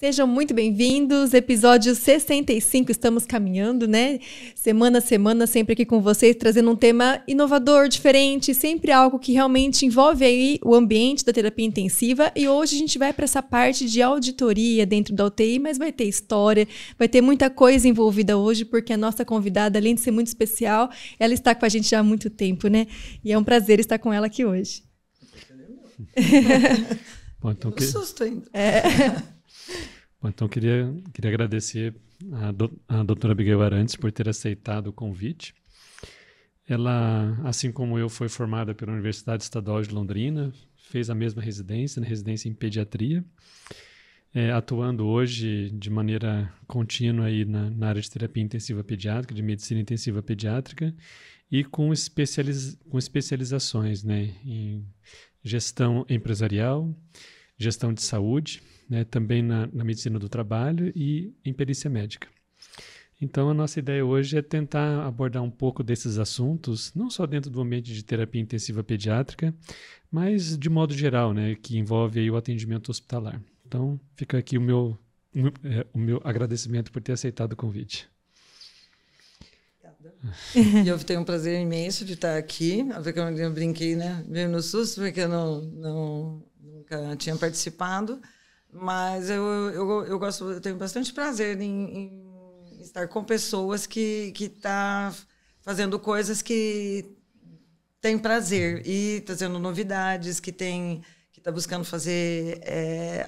Sejam muito bem-vindos, episódio 65, estamos caminhando, né? Semana a semana, sempre aqui com vocês, trazendo um tema inovador, diferente, sempre algo que realmente envolve aí o ambiente da terapia intensiva. E hoje a gente vai para essa parte de auditoria dentro da UTI, mas vai ter história, vai ter muita coisa envolvida hoje, porque a nossa convidada, além de ser muito especial, ela está com a gente já há muito tempo, né? E é um prazer estar com ela aqui hoje. Bom, então, susto ainda. Bom, então queria agradecer a doutora Abigail Arantes por ter aceitado o convite. Ela, assim como eu, foi formada pela Universidade Estadual de Londrina, fez a mesma residência em pediatria, atuando hoje de maneira contínua aí na área de terapia intensiva pediátrica, de medicina intensiva pediátrica, e com especializações, né, em gestão empresarial, gestão de saúde, né, também na medicina do trabalho e em perícia médica. Então, a nossa ideia hoje é tentar abordar um pouco desses assuntos, não só dentro do ambiente de terapia intensiva pediátrica, mas de modo geral, né, que envolve aí o atendimento hospitalar. Então, fica aqui o meu agradecimento por ter aceitado o convite. E eu tenho um prazer imenso de estar aqui. Eu brinquei, né? Meio no susto, porque eu nunca tinha participado. Mas eu gosto, eu tenho bastante prazer em estar com pessoas que estão fazendo coisas que têm prazer e trazendo novidades, que está buscando fazer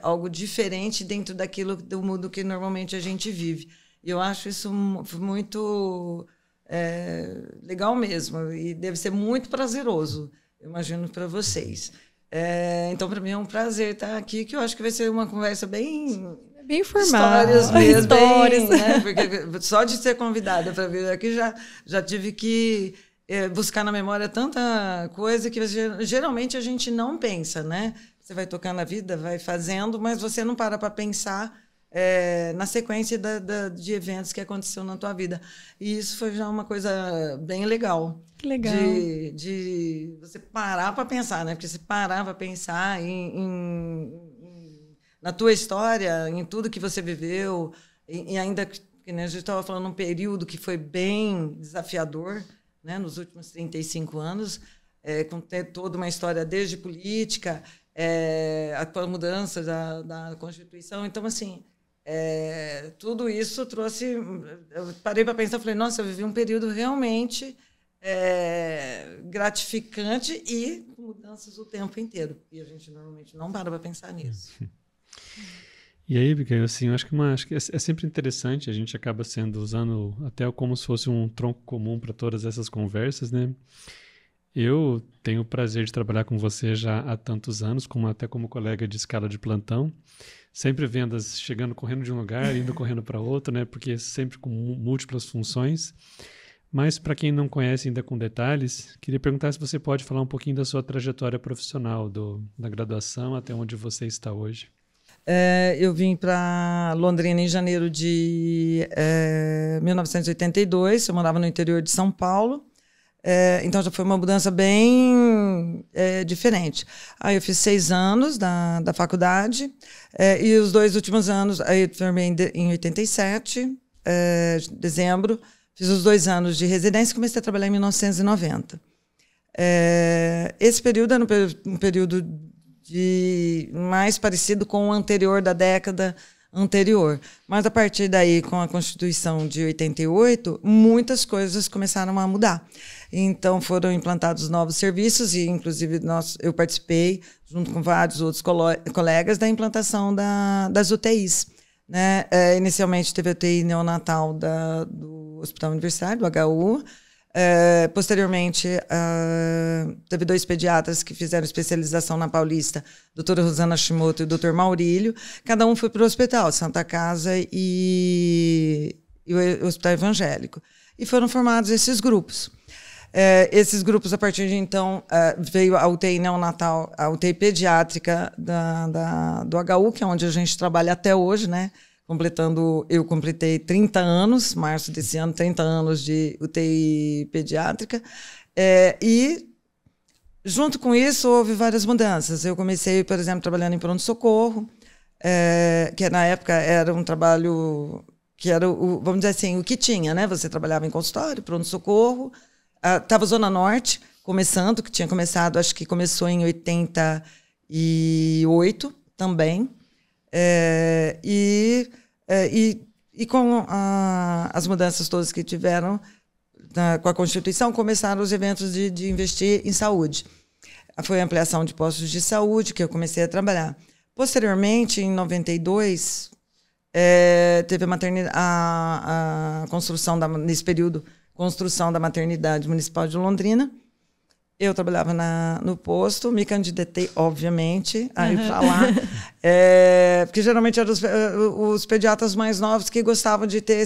algo diferente dentro do mundo que normalmente a gente vive. E eu acho isso muito legal mesmo, e deve ser muito prazeroso, eu imagino, para vocês. Então, para mim é um prazer estar aqui, que eu acho que vai ser uma conversa bem formal. Histórias mesmo. Histórias. Né? Porque só de ser convidada para vir aqui já tive que buscar na memória tanta coisa que geralmente a gente não pensa, né? Você vai tocando a vida, vai fazendo, mas você não para pensar na sequência de eventos que aconteceu na tua vida. E isso foi já uma coisa bem legal. Que legal. De você parar para pensar, né? Porque você parar para pensar na tua história, em tudo que você viveu, e ainda que, né, a gente estava falando, um período que foi bem desafiador, né, nos últimos 35 anos, com ter toda uma história desde política, a mudança da Constituição. Então, assim, tudo isso trouxe... Eu parei para pensar, falei, nossa, eu vivi um período realmente gratificante e com mudanças o tempo inteiro. E a gente normalmente não para pensar nisso. E aí, Abigail, assim, eu acho que é sempre interessante, a gente acaba usando até como se fosse um tronco comum para todas essas conversas, né? Eu tenho o prazer de trabalhar com você já há tantos anos, até como colega de escala de plantão, sempre vendas chegando correndo de um lugar, indo correndo para outro, né? Porque sempre com múltiplas funções. Mas para quem não conhece ainda com detalhes, queria perguntar se você pode falar um pouquinho da sua trajetória profissional, da graduação até onde você está hoje. Eu vim para Londrina em janeiro de 1982, eu morava no interior de São Paulo, então já foi uma mudança bem diferente. Aí eu fiz 6 anos da faculdade, e os 2 últimos anos, aí eu formei em 87, dezembro, fiz os 2 anos de residência e comecei a trabalhar em 1990. Esse período era um período mais parecido com o anterior, da década anterior. Mas, a partir daí, com a Constituição de 88, muitas coisas começaram a mudar. Então, foram implantados novos serviços e, inclusive, eu participei, junto com vários outros colegas, da implantação das UTIs. Né? Inicialmente, teve a UTI neonatal do Hospital Universitário, do HU. Posteriormente, teve 2 pediatras que fizeram especialização na Paulista, a doutora Rosana Shimoto e o doutor Maurílio. Cada um foi para o hospital, Santa Casa e o Hospital Evangélico. E foram formados esses grupos. Esses grupos, a partir de então, veio a UTI neonatal, a UTI pediátrica do HU, que é onde a gente trabalha até hoje, né? Eu completei 30 anos, março desse ano, 30 anos de UTI pediátrica. E, junto com isso, houve várias mudanças. Eu comecei, por exemplo, trabalhando em pronto-socorro, que na época era um trabalho que era, vamos dizer assim, o que tinha, né? Você trabalhava em consultório, pronto-socorro, estava Zona Norte, começando, que tinha começado, acho que começou em 88 também, e com as mudanças todas que tiveram com a Constituição, começaram os eventos de investir em saúde. Foi a ampliação de postos de saúde que eu comecei a trabalhar. Posteriormente, em 92, teve a construção, nesse período, construção da maternidade municipal de Londrina. Eu trabalhava no posto, me candidatei, obviamente, a ir para lá. Porque geralmente eram os pediatras mais novos que gostavam de ter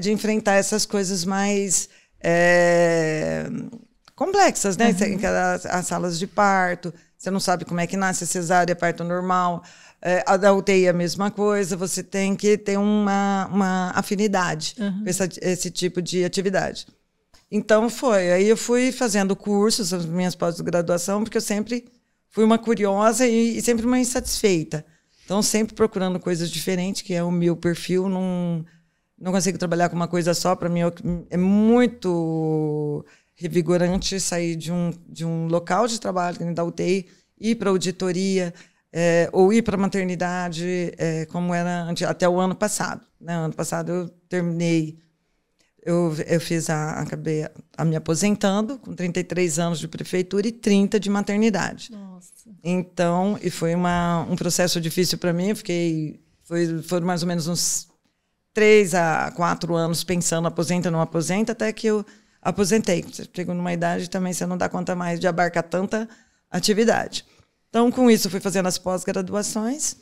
de enfrentar essas coisas mais complexas, né? As salas de parto, você não sabe como é que nasce a cesárea, parto normal. A da UTI é a mesma coisa, você tem que ter uma afinidade com esse tipo de atividade. Então aí eu fui fazendo cursos, as minhas pós-graduação, porque eu sempre fui uma curiosa e sempre uma insatisfeita. Então, sempre procurando coisas diferentes, que é o meu perfil. Não consigo trabalhar com uma coisa só. Para mim é muito revigorante sair de um local de trabalho, da UTI, ir para a auditoria, ou ir para a maternidade, como era até o ano passado. Né? Ano passado eu terminei, eu acabei me aposentando com 33 anos de prefeitura e 30 de maternidade. Nossa. Então, e foi um processo difícil para mim, foram mais ou menos uns 3 a 4 anos pensando, aposenta, não aposenta, até que eu aposentei. Você chega numa idade também, você não dá conta mais de abarcar tanta atividade. Então, com isso, eu fui fazendo as pós-graduações,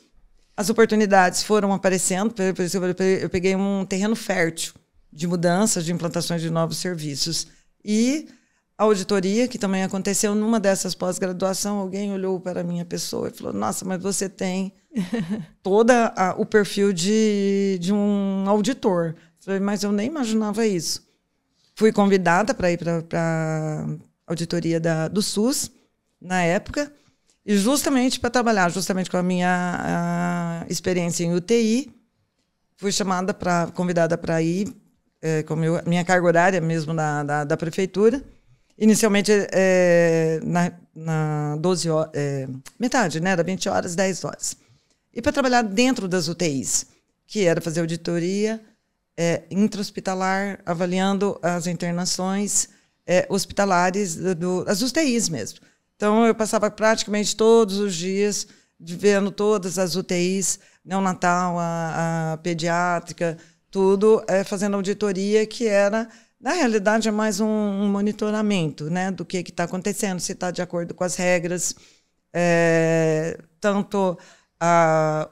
as oportunidades foram aparecendo, por isso eu peguei um terreno fértil de mudanças, de implantações de novos serviços. E a auditoria, que também aconteceu numa dessas pós-graduação, alguém olhou para a minha pessoa e falou, nossa, mas você tem todo o perfil de um auditor. Eu falei, mas eu nem imaginava isso. Fui convidada para ir para a auditoria do SUS, na época, e justamente para trabalhar, justamente com a minha experiência em UTI, fui convidada para ir, com minha carga horária mesmo da prefeitura. Inicialmente, na 12 horas, metade, né? Era 20 horas, 10 horas. E para trabalhar dentro das UTIs, que era fazer auditoria intra-hospitalar, avaliando as internações hospitalares, as UTIs mesmo. Então, eu passava praticamente todos os dias vendo todas as UTIs, neonatal, a pediátrica, tudo, fazendo auditoria, que era, na realidade, é mais um monitoramento, né, do que está acontecendo, se está de acordo com as regras. Tanto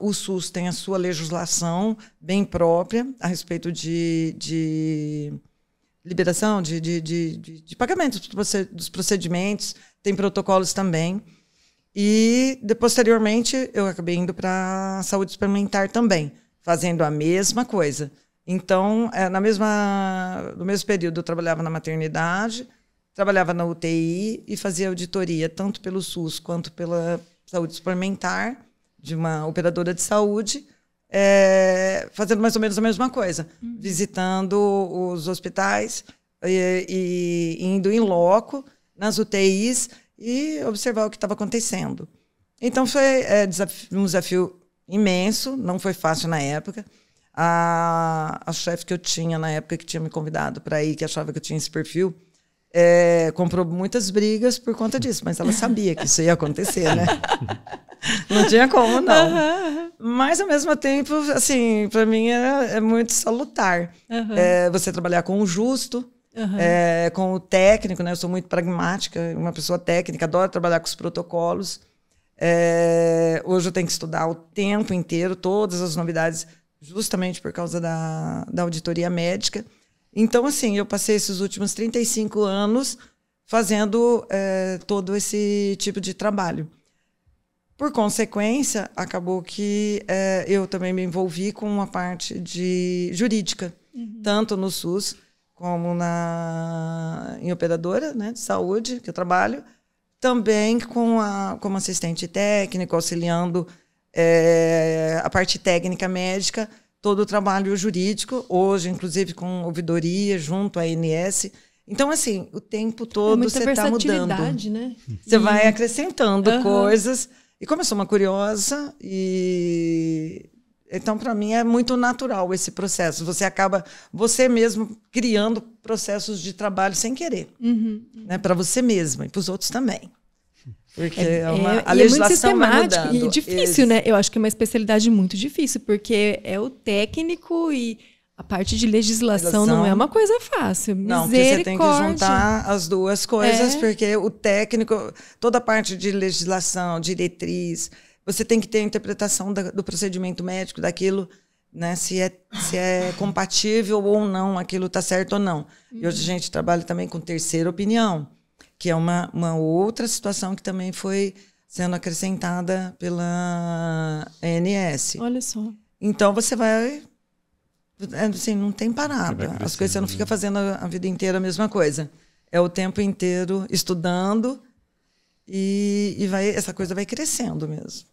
o SUS tem a sua legislação bem própria a respeito de liberação, de pagamento dos procedimentos, tem protocolos também. E, posteriormente, eu acabei indo para a saúde suplementar também, fazendo a mesma coisa. Então, no mesmo período, eu trabalhava na maternidade, trabalhava na UTI e fazia auditoria, tanto pelo SUS quanto pela saúde suplementar, de uma operadora de saúde, fazendo mais ou menos a mesma coisa, visitando os hospitais e indo em loco nas UTIs e observar o que estava acontecendo. Então, foi um desafio imenso, não foi fácil na época. A chefe que eu tinha na época, que tinha me convidado para ir, que achava que eu tinha esse perfil, comprou muitas brigas por conta disso, mas ela sabia que isso ia acontecer, né? Não tinha como, não. Mas, ao mesmo tempo, assim, para mim é muito salutar. Você trabalhar com o justo, com o técnico, né? Eu sou muito pragmática, uma pessoa técnica, adoro trabalhar com os protocolos. Hoje eu tenho que estudar o tempo inteiro, todas as novidades, justamente por causa da auditoria médica. Então, assim, eu passei esses últimos 35 anos fazendo todo esse tipo de trabalho. Por consequência, acabou que eu também me envolvi com uma parte jurídica, tanto no SUS como em operadora, né, de saúde, que eu trabalho, também como assistente técnico, auxiliando a parte técnica médica, todo o trabalho jurídico, hoje, inclusive, com ouvidoria, junto à ANS. Então, assim, o tempo todo você está mudando. Né? Você vai acrescentando coisas. E como eu sou uma curiosa, então, para mim, é muito natural esse processo. Você acaba, você mesmo, criando processos de trabalho sem querer. Né? Para você mesma e para os outros também. Porque a legislação vai mudando. E difícil, né? Eu acho que é uma especialidade muito difícil, porque é o técnico e a parte de legislação não é uma coisa fácil. Não, porque você tem que juntar as duas coisas, porque o técnico, toda a parte de legislação, diretriz, você tem que ter a interpretação do procedimento médico, daquilo, né? Se é compatível ou não, aquilo está certo ou não. E hoje a gente trabalha também com terceira opinião, que é uma outra situação que também foi sendo acrescentada pela ANS. Olha só. Então, você vai... Assim, não tem parada. As coisas você não fica fazendo a vida inteira a mesma coisa. É o tempo inteiro estudando e essa coisa vai crescendo mesmo.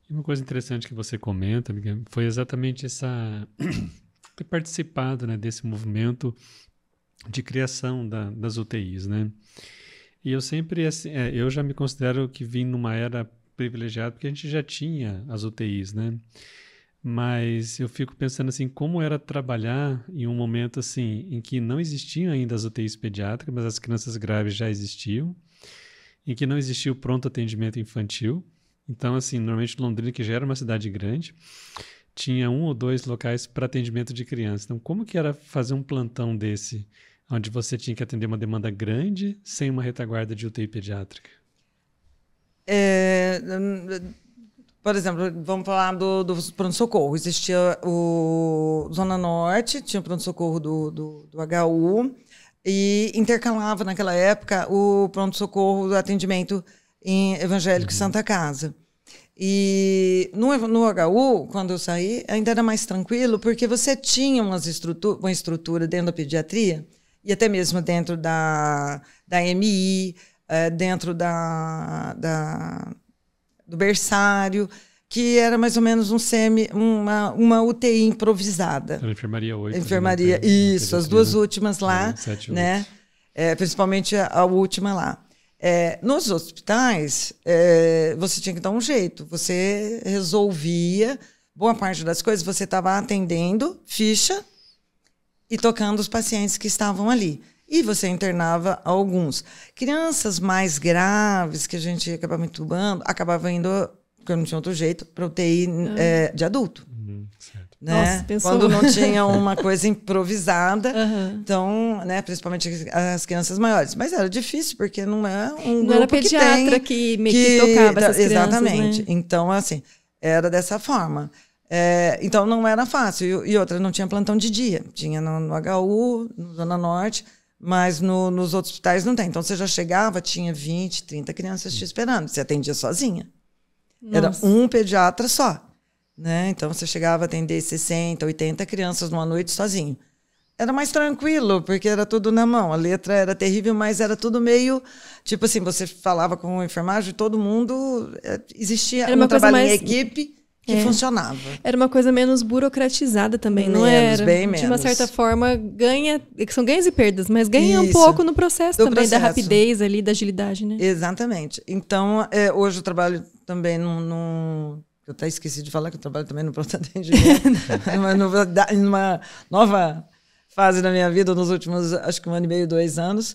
E uma coisa interessante que você comenta, amiga, foi exatamente ter participado, né, desse movimento de criação das UTIs, né? E eu sempre, assim, eu já me considero que vim numa era privilegiada, porque a gente já tinha as UTIs, né? Mas eu fico pensando assim, como era trabalhar em um momento assim, em que não existiam ainda as UTIs pediátricas, mas as crianças graves já existiam, em que não existia o pronto atendimento infantil. Então, assim, normalmente Londrina, que já era uma cidade grande, tinha 1 ou 2 locais para atendimento de crianças. Então, como que era fazer um plantão desse, onde você tinha que atender uma demanda grande, sem uma retaguarda de UTI pediátrica? Por exemplo, vamos falar do pronto-socorro. Existia o Zona Norte, tinha o pronto-socorro do HU, e intercalava naquela época o pronto-socorro do atendimento em Evangélico Santa Casa. E no HU, quando eu saí, ainda era mais tranquilo, porque você tinha uma estrutura dentro da pediatria, e até mesmo dentro da MI, dentro do berçário, que era mais ou menos uma UTI improvisada. Era a enfermaria 8. Enfermaria, né? isso, as duas últimas lá, 7, né? Principalmente a última lá. Nos hospitais, você tinha que dar um jeito. Você resolvia, boa parte das coisas, você estava atendendo, ficha, e tocando os pacientes que estavam ali. E você internava alguns. Crianças mais graves, que a gente acabava entubando, acabava indo, porque não tinha outro jeito, para UTI de adulto. Certo. Né? Nossa, quando não tinha uma coisa improvisada, então, né, principalmente as crianças maiores. Mas era difícil, porque não é um grupo era pediatra que tocava essas crianças. Exatamente. Né? Então, assim, era dessa forma. Então, não era fácil. E outra, não tinha plantão de dia. Tinha no HU, no Zona Norte, mas nos outros hospitais não tem. Então, você já chegava, tinha 20, 30 crianças te esperando. Você atendia sozinha. Nossa. Era um pediatra só. Né? Então, você chegava a atender 60, 80 crianças numa noite sozinho. Era mais tranquilo, porque era tudo na mão. A letra era terrível, mas era tudo meio... Tipo assim, você falava com o enfermagem, todo mundo... Existia um trabalho em equipe que funcionava. Era uma coisa menos burocratizada também, não era? Bem menos. De uma certa forma, são ganhos e perdas, mas ganha um pouco no processo também, da rapidez ali, da agilidade, né? Exatamente. Então, hoje eu trabalho também eu até esqueci de falar que eu trabalho também no pronto atendimento, numa nova fase da minha vida, nos últimos, acho que 1 ano e meio, 2 anos,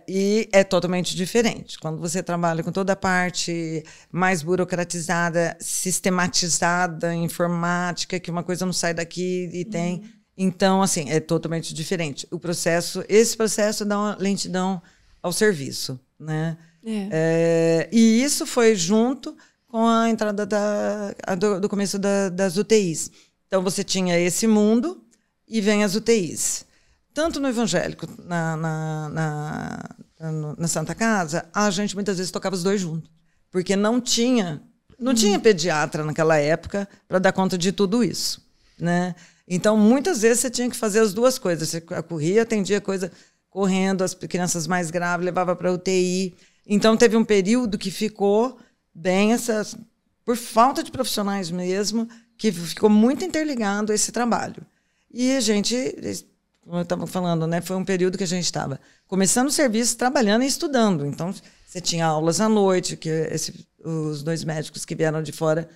e é totalmente diferente. Quando você trabalha com toda a parte mais burocratizada, sistematizada, informática, que uma coisa não sai daqui e tem... Então, assim, é totalmente diferente. Esse processo dá uma lentidão ao serviço, né? E isso foi junto com a entrada do começo das UTIs. Então, você tinha esse mundo e vem as UTIs. Tanto no evangélico, na Santa Casa, a gente muitas vezes tocava os dois juntos. Porque não tinha pediatra naquela época para dar conta de tudo isso. Né? Então, muitas vezes você tinha que fazer as duas coisas. Você corria, atendia coisa correndo, as crianças mais graves, levava para UTI. Então, teve um período que ficou bem por falta de profissionais mesmo, que ficou muito interligado a esse trabalho. E a gente, como eu estava falando, né, foi um período que a gente estava começando o serviço, trabalhando e estudando. Então, você tinha aulas à noite, que os 2 médicos que vieram de fora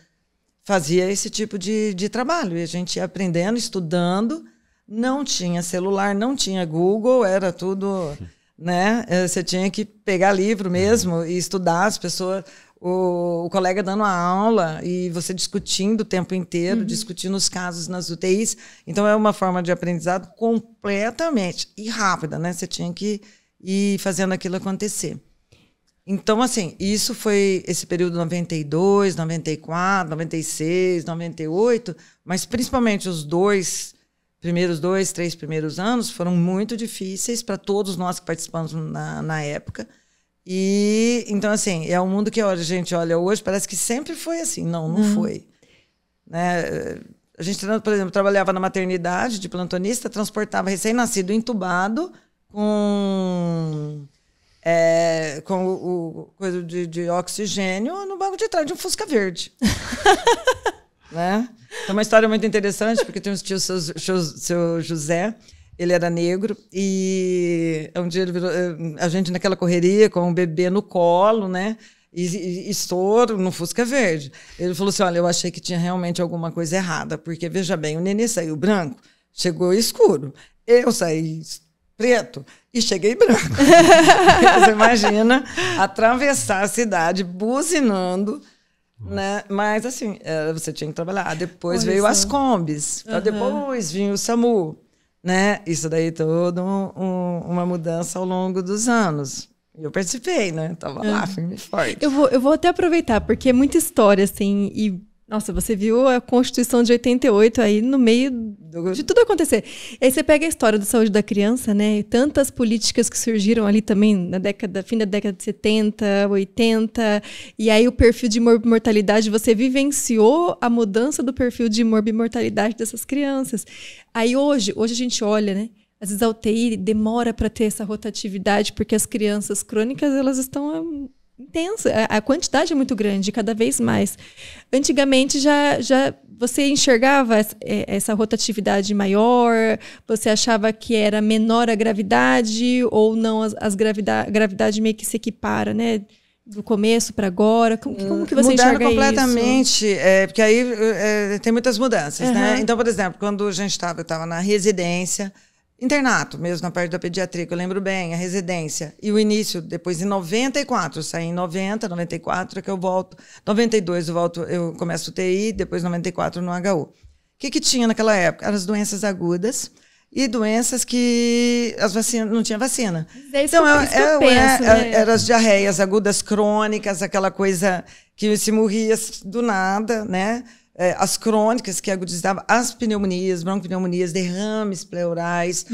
faziam esse tipo de trabalho. E a gente ia aprendendo, estudando. Não tinha celular, não tinha Google, era tudo, né? Você tinha que pegar livro mesmo e estudar, as pessoas, o colega dando a aula e você discutindo o tempo inteiro, discutindo os casos nas UTIs. Então, é uma forma de aprendizado completamente e rápida, né? Você tinha que ir fazendo aquilo acontecer. Então, assim, isso foi esse período 92, 94, 96, 98, mas principalmente os 3 primeiros anos foram muito difíceis para todos nós que participamos na época. E, então, assim, é um mundo que a gente olha hoje, parece que sempre foi assim. Não foi. Né? A gente, por exemplo, trabalhava na maternidade de plantonista, transportava recém-nascido entubado com o coisa de oxigênio no banco de trás de um Fusca verde. Né? Tem uma história muito interessante, porque tem um tio, seu José, ele era negro, e um dia ele virou, a gente naquela correria, com um bebê no colo, né? E estouro no Fusca verde. Ele falou assim, olha, eu achei que tinha realmente alguma coisa errada, porque, veja bem, o nenê saiu branco, chegou escuro. Eu saí preto e cheguei branco. Você imagina atravessar a cidade buzinando, né? Mas, assim, você tinha que trabalhar. Depois veio as combis, depois vinha o SAMU, né? Isso daí toda uma mudança ao longo dos anos. Eu participei, né? Tava lá, firme e forte. Eu vou até aproveitar, porque é muita história, assim, e nossa, você viu a Constituição de 88 aí no meio de tudo acontecer. E aí você pega a história da saúde da criança, né? E tantas políticas que surgiram ali também fim da década de 70, 80. E aí o perfil de morbimortalidade, você vivenciou a mudança do perfil de morbimortalidade dessas crianças. Aí hoje a gente olha, né? Às vezes a UTI demora para ter essa rotatividade, porque as crianças crônicas, elas estão intensa, a quantidade é muito grande, cada vez mais. Antigamente já você enxergava essa rotatividade maior, você achava que era menor a gravidade ou não, a gravidade meio que se equipara, né? Do começo para agora, como que você enxerga isso? Mudaram completamente, porque aí tem muitas mudanças, né? Então, por exemplo, quando a gente eu estava na residência, internato mesmo, na parte da pediatria, que eu lembro bem, a residência. E o início, depois em 94, eu saí em 90, 94, que eu volto. 92 eu começo o TI, depois 94 no HU. O que tinha naquela época? Eram as doenças agudas e doenças que as vacinas não tinha vacina. Então, eram as diarreias agudas crônicas, aquela coisa que se morria do nada, né? As crônicas que agudizavam, as pneumonias, bronquipneumonias, derrames pleurais,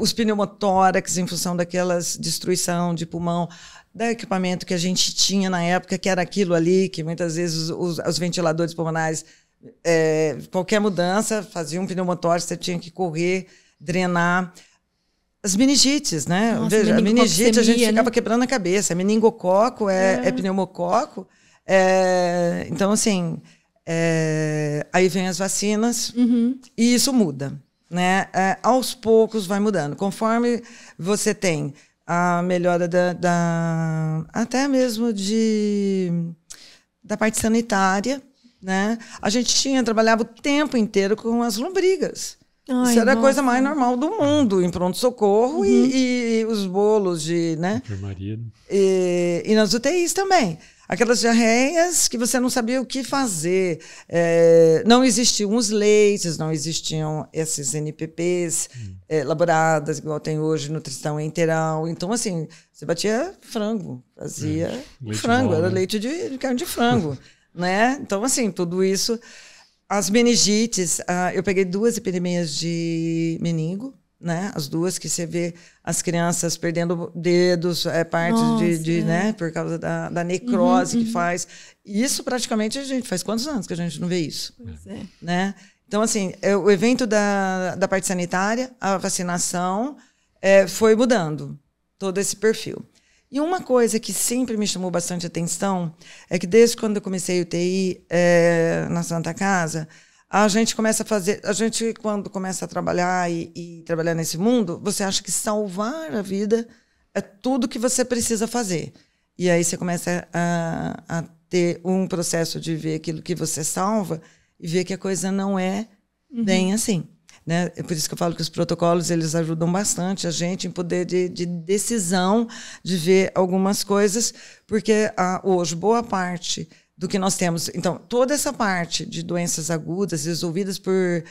os pneumotórax em função daquelas destruição de pulmão, do equipamento que a gente tinha na época, que era aquilo ali, que muitas vezes os ventiladores pulmonares, qualquer mudança, fazia um pneumotórax, você tinha que correr, drenar. As meningites, né? Nossa, veja, a meningite a gente ficava, né? quebrando a cabeça. Meningococo é pneumococo. Então, assim... aí vem as vacinas e isso muda, né? Aos poucos vai mudando. Conforme você tem a melhora até mesmo da parte sanitária, né? A gente trabalhava o tempo inteiro com as lombrigas. Isso era a coisa mais normal do mundo, em pronto-socorro e os bolos né? Enfermaria. E nas UTIs também. Aquelas diarreias que você não sabia o que fazer. Não existiam os leites, não existiam esses NPPs elaboradas, igual tem hoje, nutrição enteral. Então, assim, você batia frango, fazia frango, era leite de carne de frango. Né? Então, assim, tudo isso... As meningites, eu peguei 2 epidemias de meningo, né? As 2 que você vê as crianças perdendo dedos, partes né? Por causa da necrose que faz. Isso praticamente a gente faz quantos anos que a gente não vê isso? Pois é. Né? Então, assim, o evento da parte sanitária, a vacinação, foi mudando todo esse perfil. E uma coisa que sempre me chamou bastante atenção é que desde quando eu comecei UTI na Santa Casa, a gente quando começa a trabalhar e trabalhar nesse mundo, você acha que salvar a vida é tudo que você precisa fazer. E aí você começa a ter um processo de ver aquilo que você salva e ver que a coisa não é bem assim. Né? É por isso que eu falo que os protocolos eles ajudam bastante a gente em poder de decisão, de ver algumas coisas, porque hoje boa parte do que nós temos... Então, toda essa parte de doenças agudas resolvidas por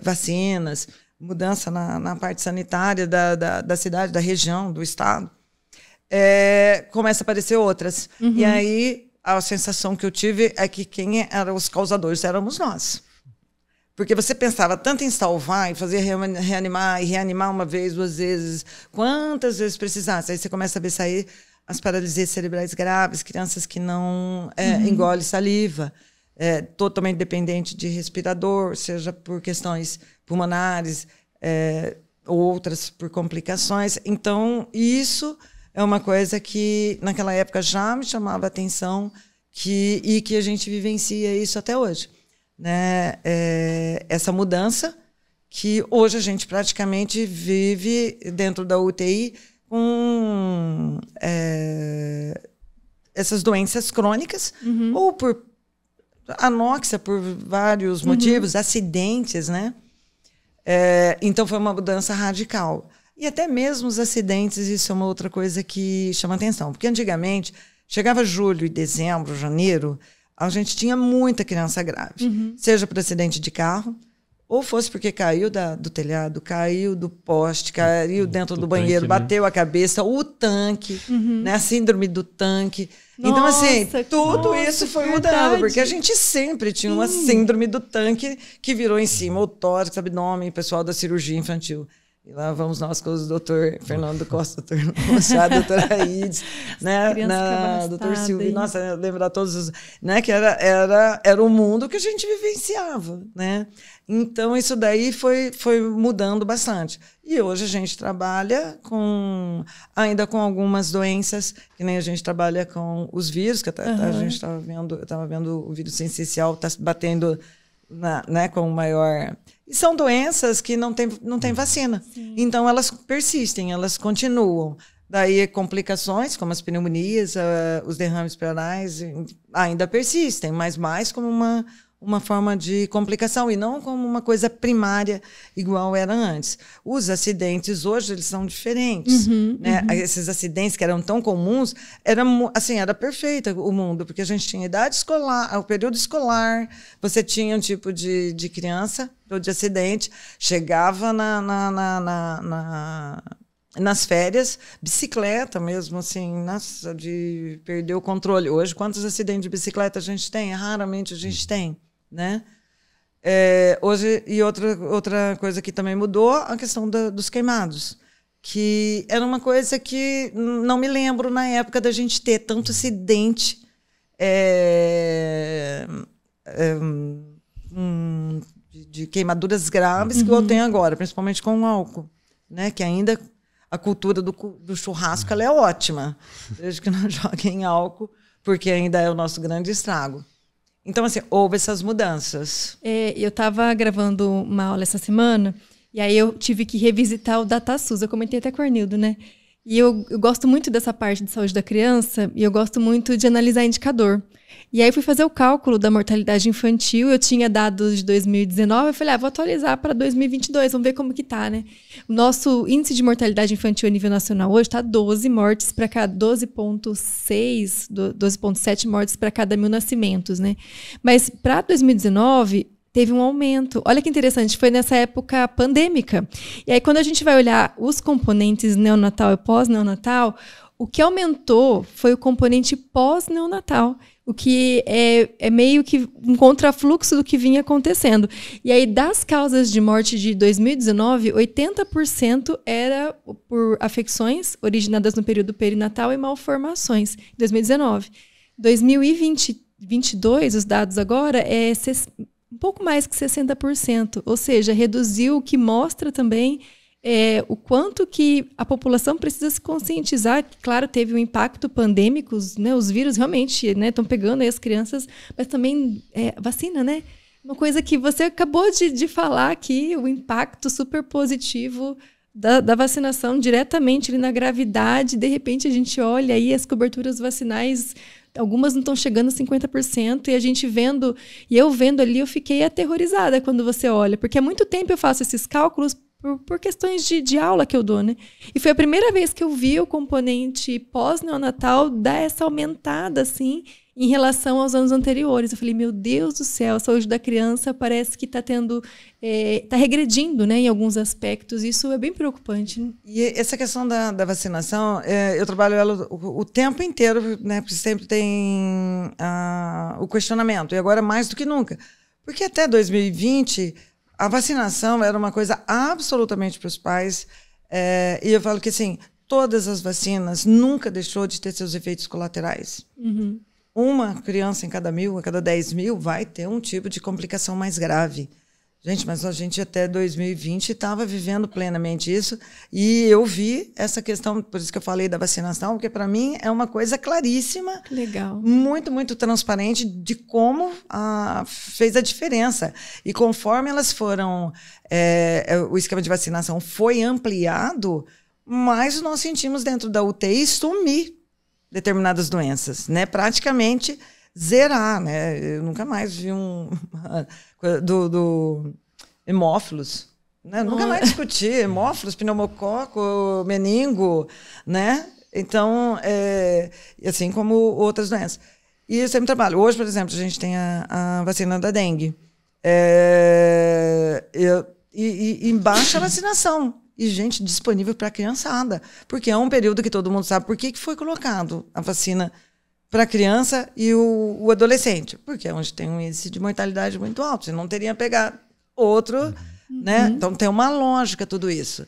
vacinas, mudança na parte sanitária da cidade, da região, do estado, começa a aparecer outras. E aí, a sensação que eu tive é que quem eram os causadores éramos nós. Porque você pensava tanto em salvar, e fazer reanimar, e reanimar uma vez, 2 vezes, quantas vezes precisasse. Aí você começa a ver sair as paralisias cerebrais graves, crianças que não engolem saliva, totalmente dependente de respirador, seja por questões pulmonares, ou outras por complicações. Então, isso é uma coisa que, naquela época, já me chamava a atenção e que a gente vivencia isso até hoje. Né? Essa mudança que hoje a gente praticamente vive dentro da UTI com essas doenças crônicas ou por anóxia, por vários motivos, acidentes, né? Então foi uma mudança radical. E até mesmo os acidentes, isso é uma outra coisa que chama atenção, porque antigamente chegava julho e dezembro, janeiro, a gente tinha muita criança grave, seja por acidente de carro, ou fosse porque caiu do telhado, caiu do poste, caiu dentro do banheiro, tanque, bateu a cabeça, o tanque, né, a síndrome do tanque. Nossa, então, assim, tudo isso foi mudando, porque a gente sempre tinha uma síndrome do tanque que virou em cima o tórax, abdômen, pessoal da cirurgia infantil. E lá vamos nós com o doutor Fernando Costa, doutor Machado, doutora Aides, né, doutor Silvio. Nossa, lembrar todos os... Né, que era o mundo que a gente vivenciava, né? Então, isso daí foi mudando bastante. E hoje a gente trabalha ainda com algumas doenças, que nem a gente trabalha com os vírus, que a gente estava vendo, eu estava vendo o vírus essencial, está batendo né, com o maior... E são doenças que não tem vacina. Sim. Então, elas persistem, elas continuam. Daí, complicações, como as pneumonias, os derrames pleurais, ainda persistem, mas mais como uma forma de complicação e não como uma coisa primária, igual era antes. Os acidentes, hoje, eles são diferentes. Né? Esses acidentes que eram tão comuns, era perfeito o mundo, porque a gente tinha idade escolar, o período escolar, você tinha um tipo de criança, ou de acidente, chegava nas férias, bicicleta mesmo, assim, nossa, de perder o controle. Hoje, quantos acidentes de bicicleta a gente tem? Raramente a gente tem, né? Hoje, e outra coisa que também mudou, a questão dos queimados, que era uma coisa que não me lembro na época da gente ter tanto acidente de queimaduras graves que eu tenho agora, principalmente com o álcool, né? Que ainda a cultura do churrasco ela é ótima, desde que não joguem álcool, porque ainda é o nosso grande estrago. Então, assim, houve essas mudanças. Eu estava gravando uma aula essa semana, e aí eu tive que revisitar o DataSUS. Eu comentei até com o Arnildo, né? E eu gosto muito dessa parte de saúde da criança, e eu gosto muito de analisar indicador. E aí fui fazer o cálculo da mortalidade infantil, eu tinha dados de 2019, eu falei, vou atualizar para 2022, vamos ver como que tá, né? O nosso índice de mortalidade infantil a nível nacional hoje está 12 mortes para cada 12,6, 12,7 mortes para cada 1.000 nascimentos, né? Mas para 2019 teve um aumento. Olha que interessante, foi nessa época pandêmica. E aí quando a gente vai olhar os componentes neonatal e pós-neonatal, o que aumentou foi o componente pós-neonatal, o que é meio que um contrafluxo do que vinha acontecendo. E aí, das causas de morte de 2019, 80% era por afecções originadas no período perinatal e malformações, em 2019. 2022, os dados agora, um pouco mais que 60%, ou seja, reduziu, o que mostra também o quanto que a população precisa se conscientizar. Claro, teve um impacto pandêmico, né? Os vírus realmente, né, estão pegando aí as crianças, mas também vacina, né? Uma coisa que você acabou de falar aqui, o impacto super positivo da vacinação diretamente ali na gravidade. De repente a gente olha aí as coberturas vacinais, algumas não estão chegando a 50%, e a gente vendo, e eu vendo ali, eu fiquei aterrorizada quando você olha, porque há muito tempo eu faço esses cálculos por questões de aula que eu dou, né? E foi a primeira vez que eu vi o componente pós-neonatal dar essa aumentada, assim, em relação aos anos anteriores. Eu falei, meu Deus do céu, a saúde da criança parece que está regredindo, né, em alguns aspectos. Isso é bem preocupante, né? E essa questão da vacinação, eu trabalho ela o tempo inteiro, né, porque sempre tem o questionamento, e agora mais do que nunca. Porque até 2020, a vacinação era uma coisa absolutamente para os pais, e eu falo que, assim, todas as vacinas nunca deixou de ter seus efeitos colaterais. Uhum. Uma criança em cada 1.000, a cada 10.000, vai ter um tipo de complicação mais grave. Gente, mas a gente até 2020 estava vivendo plenamente isso, e eu vi essa questão, por isso que eu falei da vacinação, porque para mim é uma coisa claríssima, legal, muito, muito transparente de como fez a diferença. E conforme elas foram, o esquema de vacinação foi ampliado, mais nós sentimos dentro da UTI sumir determinadas doenças, né? Praticamente zerar, né? Eu nunca mais vi do hemófilos, né? Nunca mais discuti hemófilos, pneumococo, meningo, né? Então, assim como outras doenças. E eu sempre trabalho. Hoje, por exemplo, a gente tem a vacina da dengue. E baixa vacinação. E, gente, disponível para a criançada. Porque é um período que todo mundo sabe por que foi colocado a vacina para a criança e o adolescente. Porque é onde tem um índice de mortalidade muito alto. Você não teria pegado outro, né? Então, tem uma lógica tudo isso.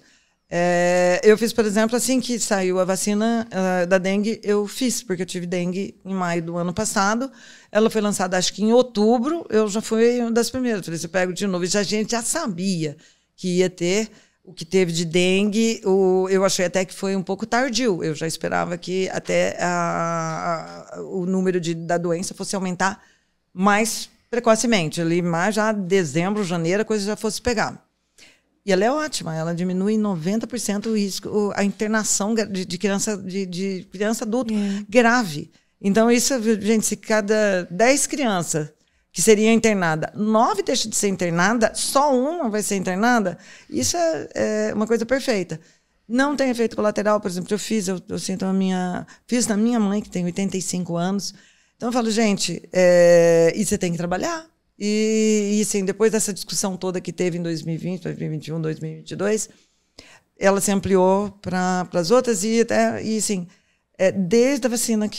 Eu fiz, por exemplo, assim que saiu a vacina da dengue, eu fiz, porque eu tive dengue em maio do ano passado. Ela foi lançada, acho que em outubro, eu já fui uma das primeiras. Falei, você pega de novo. E a gente já sabia que ia ter o que teve de dengue. Eu achei até que foi um pouco tardio. Eu já esperava que até o número da doença fosse aumentar mais precocemente. Ali, mais já dezembro, janeiro, a coisa já fosse pegar. E ela é ótima, ela diminui em 90% o risco, a internação de criança adulta grave. Então, isso, gente, se cada 10 crianças que seria internada, 9 deixam de ser internada, só uma vai ser internada, isso é uma coisa perfeita. Não tem efeito colateral, por exemplo, eu sinto fiz na minha mãe, que tem 85 anos. Então, eu falo, gente, e você tem que trabalhar. E assim, depois dessa discussão toda que teve em 2020, 2021, 2022, ela se ampliou para as outras e assim, desde a vacina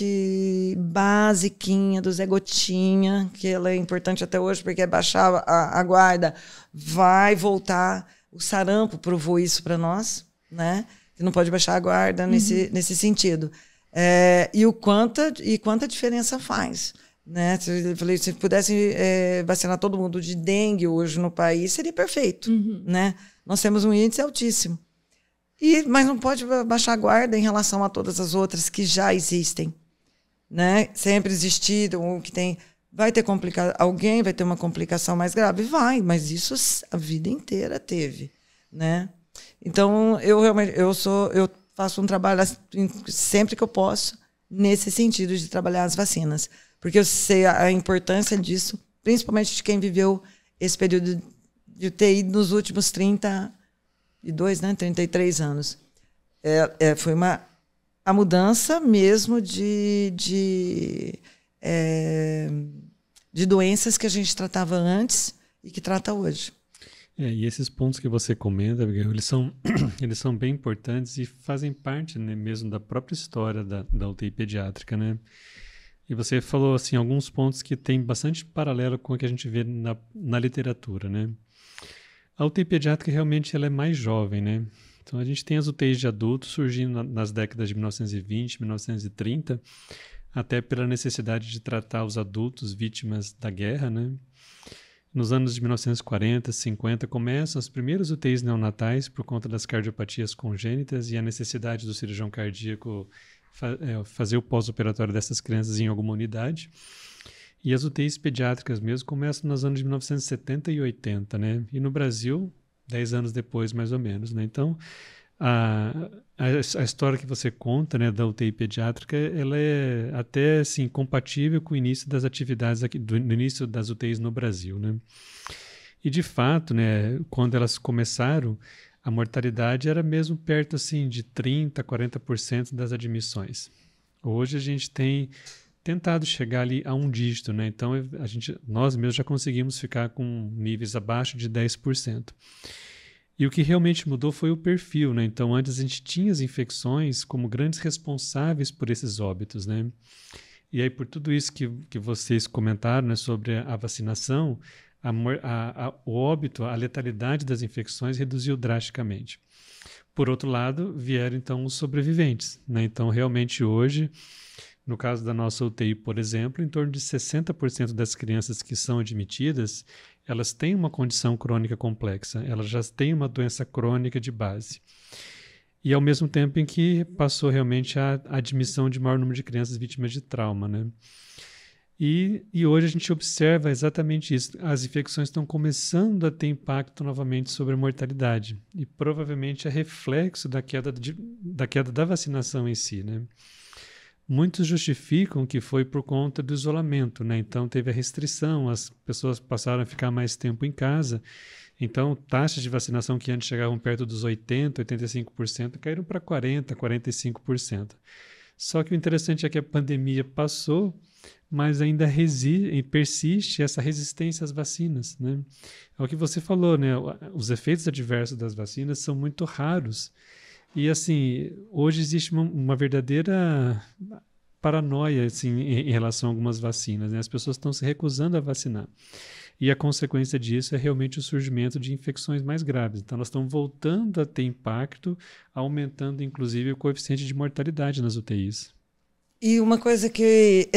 basiquinha do Zé Gotinha, que ela é importante até hoje porque baixar a guarda, vai voltar. O sarampo provou isso para nós, né? Que não pode baixar a guarda nesse sentido. E quanta diferença faz. Né? Eu falei, se pudesse vacinar todo mundo de dengue hoje no país, seria perfeito. Né? Nós temos um índice altíssimo. Mas não pode baixar a guarda em relação a todas as outras que já existem. Né? Sempre existiram, que tem. Vai ter alguém vai ter uma complicação mais grave? Vai, mas isso a vida inteira teve. Né? Então, eu faço um trabalho sempre que eu posso, nesse sentido de trabalhar as vacinas. Porque eu sei a importância disso, principalmente de quem viveu esse período de UTI nos últimos 33 anos. Foi a mudança mesmo de doenças que a gente tratava antes e que trata hoje. E esses pontos que você comenta, Abigail, eles são bem importantes e fazem parte, né, mesmo da própria história da UTI pediátrica, né? E você falou assim, alguns pontos que tem bastante paralelo com o que a gente vê na literatura, né? A UTI pediátrica realmente ela é mais jovem, né? Então a gente tem as UTIs de adultos surgindo nas décadas de 1920, 1930, até pela necessidade de tratar os adultos vítimas da guerra, né? Nos anos de 1940, 50, começam as primeiras UTIs neonatais por conta das cardiopatias congênitas e a necessidade do cirurgião cardíaco fazer o pós-operatório dessas crianças em alguma unidade. E as UTIs pediátricas mesmo começam nos anos de 1970 e 80, né? E no Brasil, 10 anos depois, mais ou menos, né? Então, a história que você conta, né, da UTI pediátrica, ela é até, assim, compatível com o início das atividades aqui, do início das UTIs no Brasil, né? E, de fato, né, quando elas começaram, a mortalidade era mesmo perto, assim, de 30%, 40% das admissões. Hoje a gente tem tentado chegar ali a um dígito, né? Então, nós mesmos já conseguimos ficar com níveis abaixo de 10%. E o que realmente mudou foi o perfil, né? Então, antes a gente tinha as infecções como grandes responsáveis por esses óbitos, né? E aí, por tudo isso que vocês comentaram, né, sobre a vacinação, o óbito, a letalidade das infecções reduziu drasticamente. Por outro lado, vieram, então, os sobreviventes, né? Então, realmente, hoje, no caso da nossa UTI, por exemplo, em torno de 60% das crianças que são admitidas, elas têm uma condição crônica complexa, elas já têm uma doença crônica de base. E ao mesmo tempo em que passou realmente a admissão de maior número de crianças vítimas de trauma, né? E hoje a gente observa exatamente isso. As infecções estão começando a ter impacto novamente sobre a mortalidade. E provavelmente é reflexo da queda da vacinação em si, né? Muitos justificam que foi por conta do isolamento, né? Então teve a restrição, as pessoas passaram a ficar mais tempo em casa. Então taxas de vacinação que antes chegavam perto dos 80%, 85%, caíram para 40%, 45%. Só que o interessante é que a pandemia passou, mas ainda persiste essa resistência às vacinas, né? É o que você falou, né? Os efeitos adversos das vacinas são muito raros. E, assim, hoje existe uma verdadeira paranoia, assim, em relação a algumas vacinas, né? As pessoas estão se recusando a vacinar. E a consequência disso é realmente o surgimento de infecções mais graves. Então, elas estão voltando a ter impacto, aumentando, inclusive, o coeficiente de mortalidade nas UTIs. E uma coisa que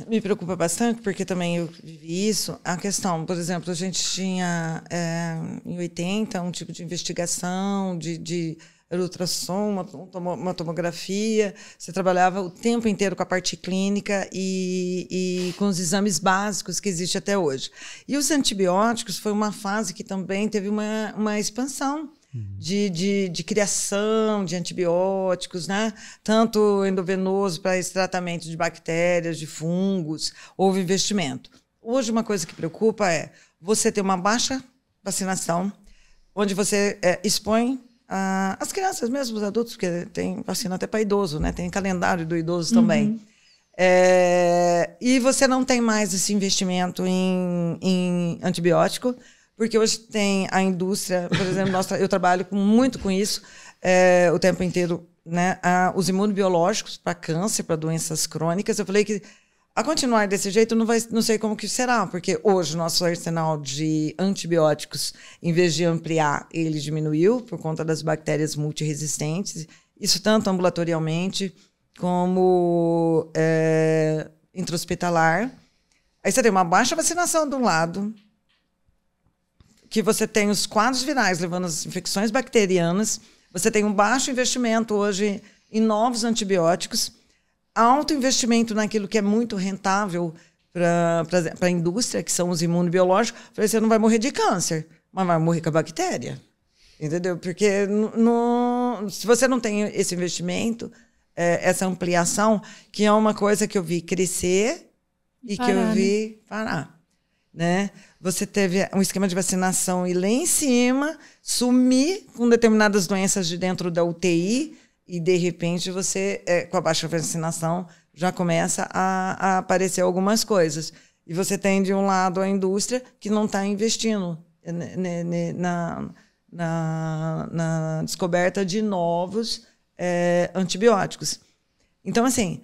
me preocupa bastante, porque também eu vivi isso, a questão, por exemplo, a gente tinha, em 80, um tipo de investigação de ultrassom, uma tomografia, você trabalhava o tempo inteiro com a parte clínica e com os exames básicos que existem até hoje. E os antibióticos foi uma fase que também teve uma expansão de criação de antibióticos, né? Tanto endovenoso para esse tratamento de bactérias, de fungos, houve investimento. Hoje, uma coisa que preocupa é você ter uma baixa vacinação, onde você expõe as crianças mesmo, os adultos, porque tem vacina até para idoso, né? Tem calendário do idoso também. E você não tem mais esse investimento em antibiótico, porque hoje tem a indústria, por exemplo, eu trabalho muito com isso o tempo inteiro, né? Os imunobiológicos para câncer, para doenças crônicas. Eu falei que a continuar desse jeito não sei como que será, porque hoje o nosso arsenal de antibióticos, em vez de ampliar, ele diminuiu por conta das bactérias multiresistentes, isso tanto ambulatorialmente como intra-hospitalar. Aí você tem uma baixa vacinação de um lado, que você tem os quadros virais levando as infecções bacterianas, você tem um baixo investimento hoje em novos antibióticos, alto investimento naquilo que é muito rentável para a indústria, que são os imunobiológicos. Você não vai morrer de câncer, mas vai morrer com a bactéria. Entendeu? Porque se você não tem esse investimento, essa ampliação, que é uma coisa que eu vi crescer e que eu vi parar. Né? Você teve um esquema de vacinação e lá em cima, sumir com determinadas doenças de dentro da UTI e, de repente, você, com a baixa vacinação, já começa a aparecer algumas coisas. E você tem, de um lado, a indústria que não está investindo na descoberta de novos antibióticos. Então, assim,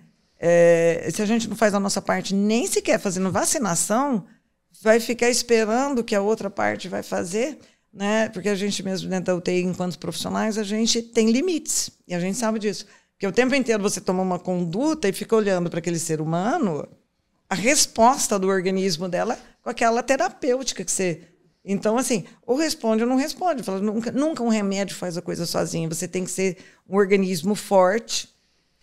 se a gente não faz a nossa parte nem sequer fazendo vacinação, vai ficar esperando que a outra parte vai fazer, né? Porque a gente mesmo dentro da UTI, enquanto profissionais, a gente tem limites. E a gente sabe disso. Porque o tempo inteiro você toma uma conduta e fica olhando para aquele ser humano, a resposta do organismo dela com aquela terapêutica que você... Então, assim, ou responde ou não responde. Falo, nunca um remédio faz a coisa sozinho. Você tem que ser um organismo forte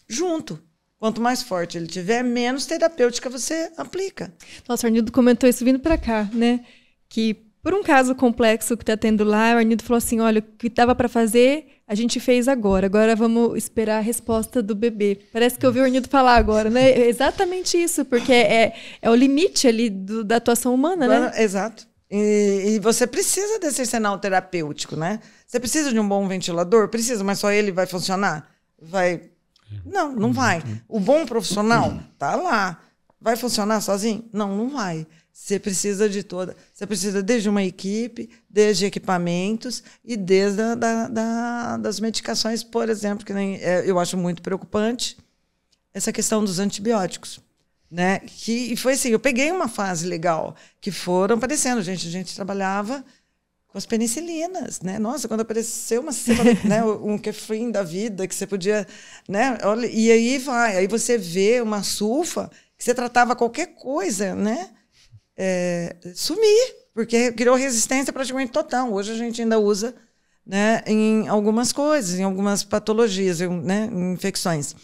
junto. Quanto mais forte ele tiver, menos terapêutica você aplica. Nossa, o Arnildo comentou isso vindo para cá, né? Que por um caso complexo que está tendo lá, o Arnildo falou assim, olha, o que dava para fazer, a gente fez agora. Agora vamos esperar a resposta do bebê. Parece que eu ouvi o Arnildo falar agora, né? É exatamente isso, porque é o limite ali da atuação humana, né? Exato. E você precisa desse arsenal terapêutico, né? Você precisa de um bom ventilador? Precisa, mas só ele vai funcionar? Não vai. O bom profissional tá lá. Vai funcionar sozinho? Não vai. Você precisa de toda... Você precisa desde uma equipe, desde equipamentos e desde das medicações, por exemplo, que eu acho muito preocupante, essa questão dos antibióticos. Né? E foi assim, eu peguei uma fase legal, que foram aparecendo, a gente trabalhava com as penicilinas, né? Nossa, quando apareceu uma né, um Kefrin da vida, que você podia, né? Olha, e aí você vê uma sulfa, que você tratava qualquer coisa, né? Sumir, porque criou resistência praticamente total. Hoje a gente ainda usa, né, em algumas coisas, em algumas patologias, né, em infecções.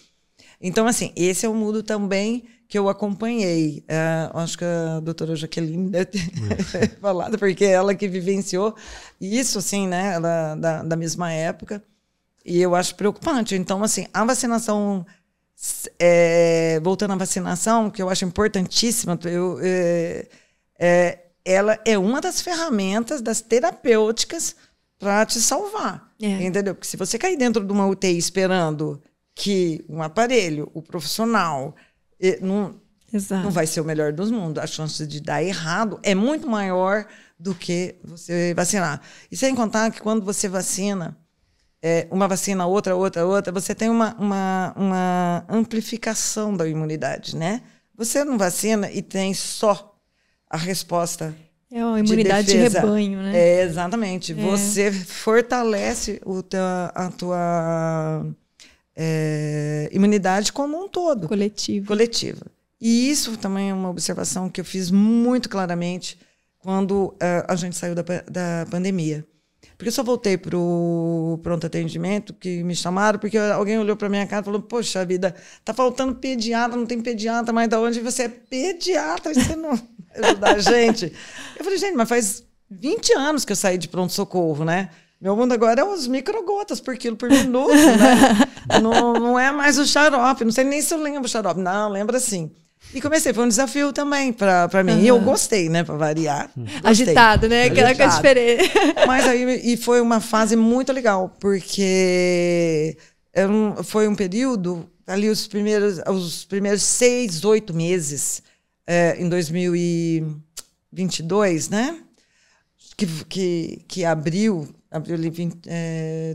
Então, assim, esse é um mundo também que eu acompanhei. Acho que a doutora Jaqueline deve ter falado, porque é ela que vivenciou isso, assim, né? Ela, da mesma época. E eu acho preocupante. Então, assim, a vacinação... voltando à vacinação, que eu acho importantíssima, ela é uma das ferramentas das terapêuticas para te salvar. Entendeu? Porque se você cair dentro de uma UTI esperando que um aparelho, o profissional... Não vai ser o melhor dos mundos. A chance de dar errado é muito maior do que você vacinar. E sem contar que quando você vacina, uma vacina, outra, você tem uma amplificação da imunidade, né? Você não vacina e tem só a resposta É uma imunidade de rebanho, né? Exatamente. Você fortalece a tua imunidade como um todo. Coletiva. E isso também é uma observação que eu fiz muito claramente quando a gente saiu da pandemia. Porque eu só voltei para o pronto atendimento, que me chamaram, porque alguém olhou para minha cara e falou, poxa vida, tá faltando pediatra, não tem pediatra, mas de onde você é pediatra e você não ajudar a gente? Eu falei, gente, mas faz 20 anos que eu saí de pronto-socorro, né? Meu mundo agora é os microgotas por quilo por minuto, né? Não é mais o xarope, não sei nem se eu lembro o xarope. Não, lembro sim. E comecei, foi um desafio também para mim. E eu gostei, né, para variar. Agitado, né? Aquela que é diferente. Mas aí foi uma fase muito legal, porque foi um período, ali os primeiros 6, 8 meses, em 2022, né? Que abriu ali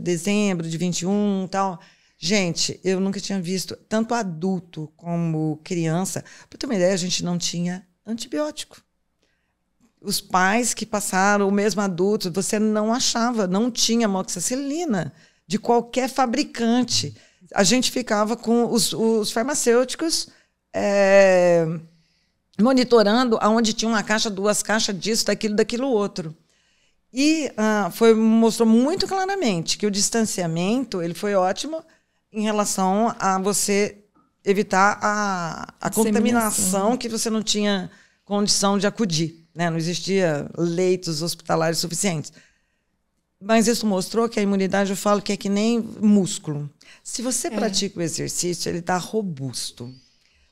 dezembro de 21 e tal. Gente, eu nunca tinha visto tanto adulto como criança. Para ter uma ideia, a gente não tinha antibiótico. Os pais que passaram, o mesmo adulto, você não achava, não tinha amoxicilina de qualquer fabricante. A gente ficava com os farmacêuticos monitorando aonde tinha uma caixa, 2 caixas disso, daquilo outro. E mostrou muito claramente que o distanciamento ele foi ótimo em relação a você evitar a contaminação que você não tinha condição de acudir, né? Não existia leitos hospitalares suficientes. Mas isso mostrou que a imunidade, eu falo que é que nem músculo. Se você pratica o exercício, ele está robusto.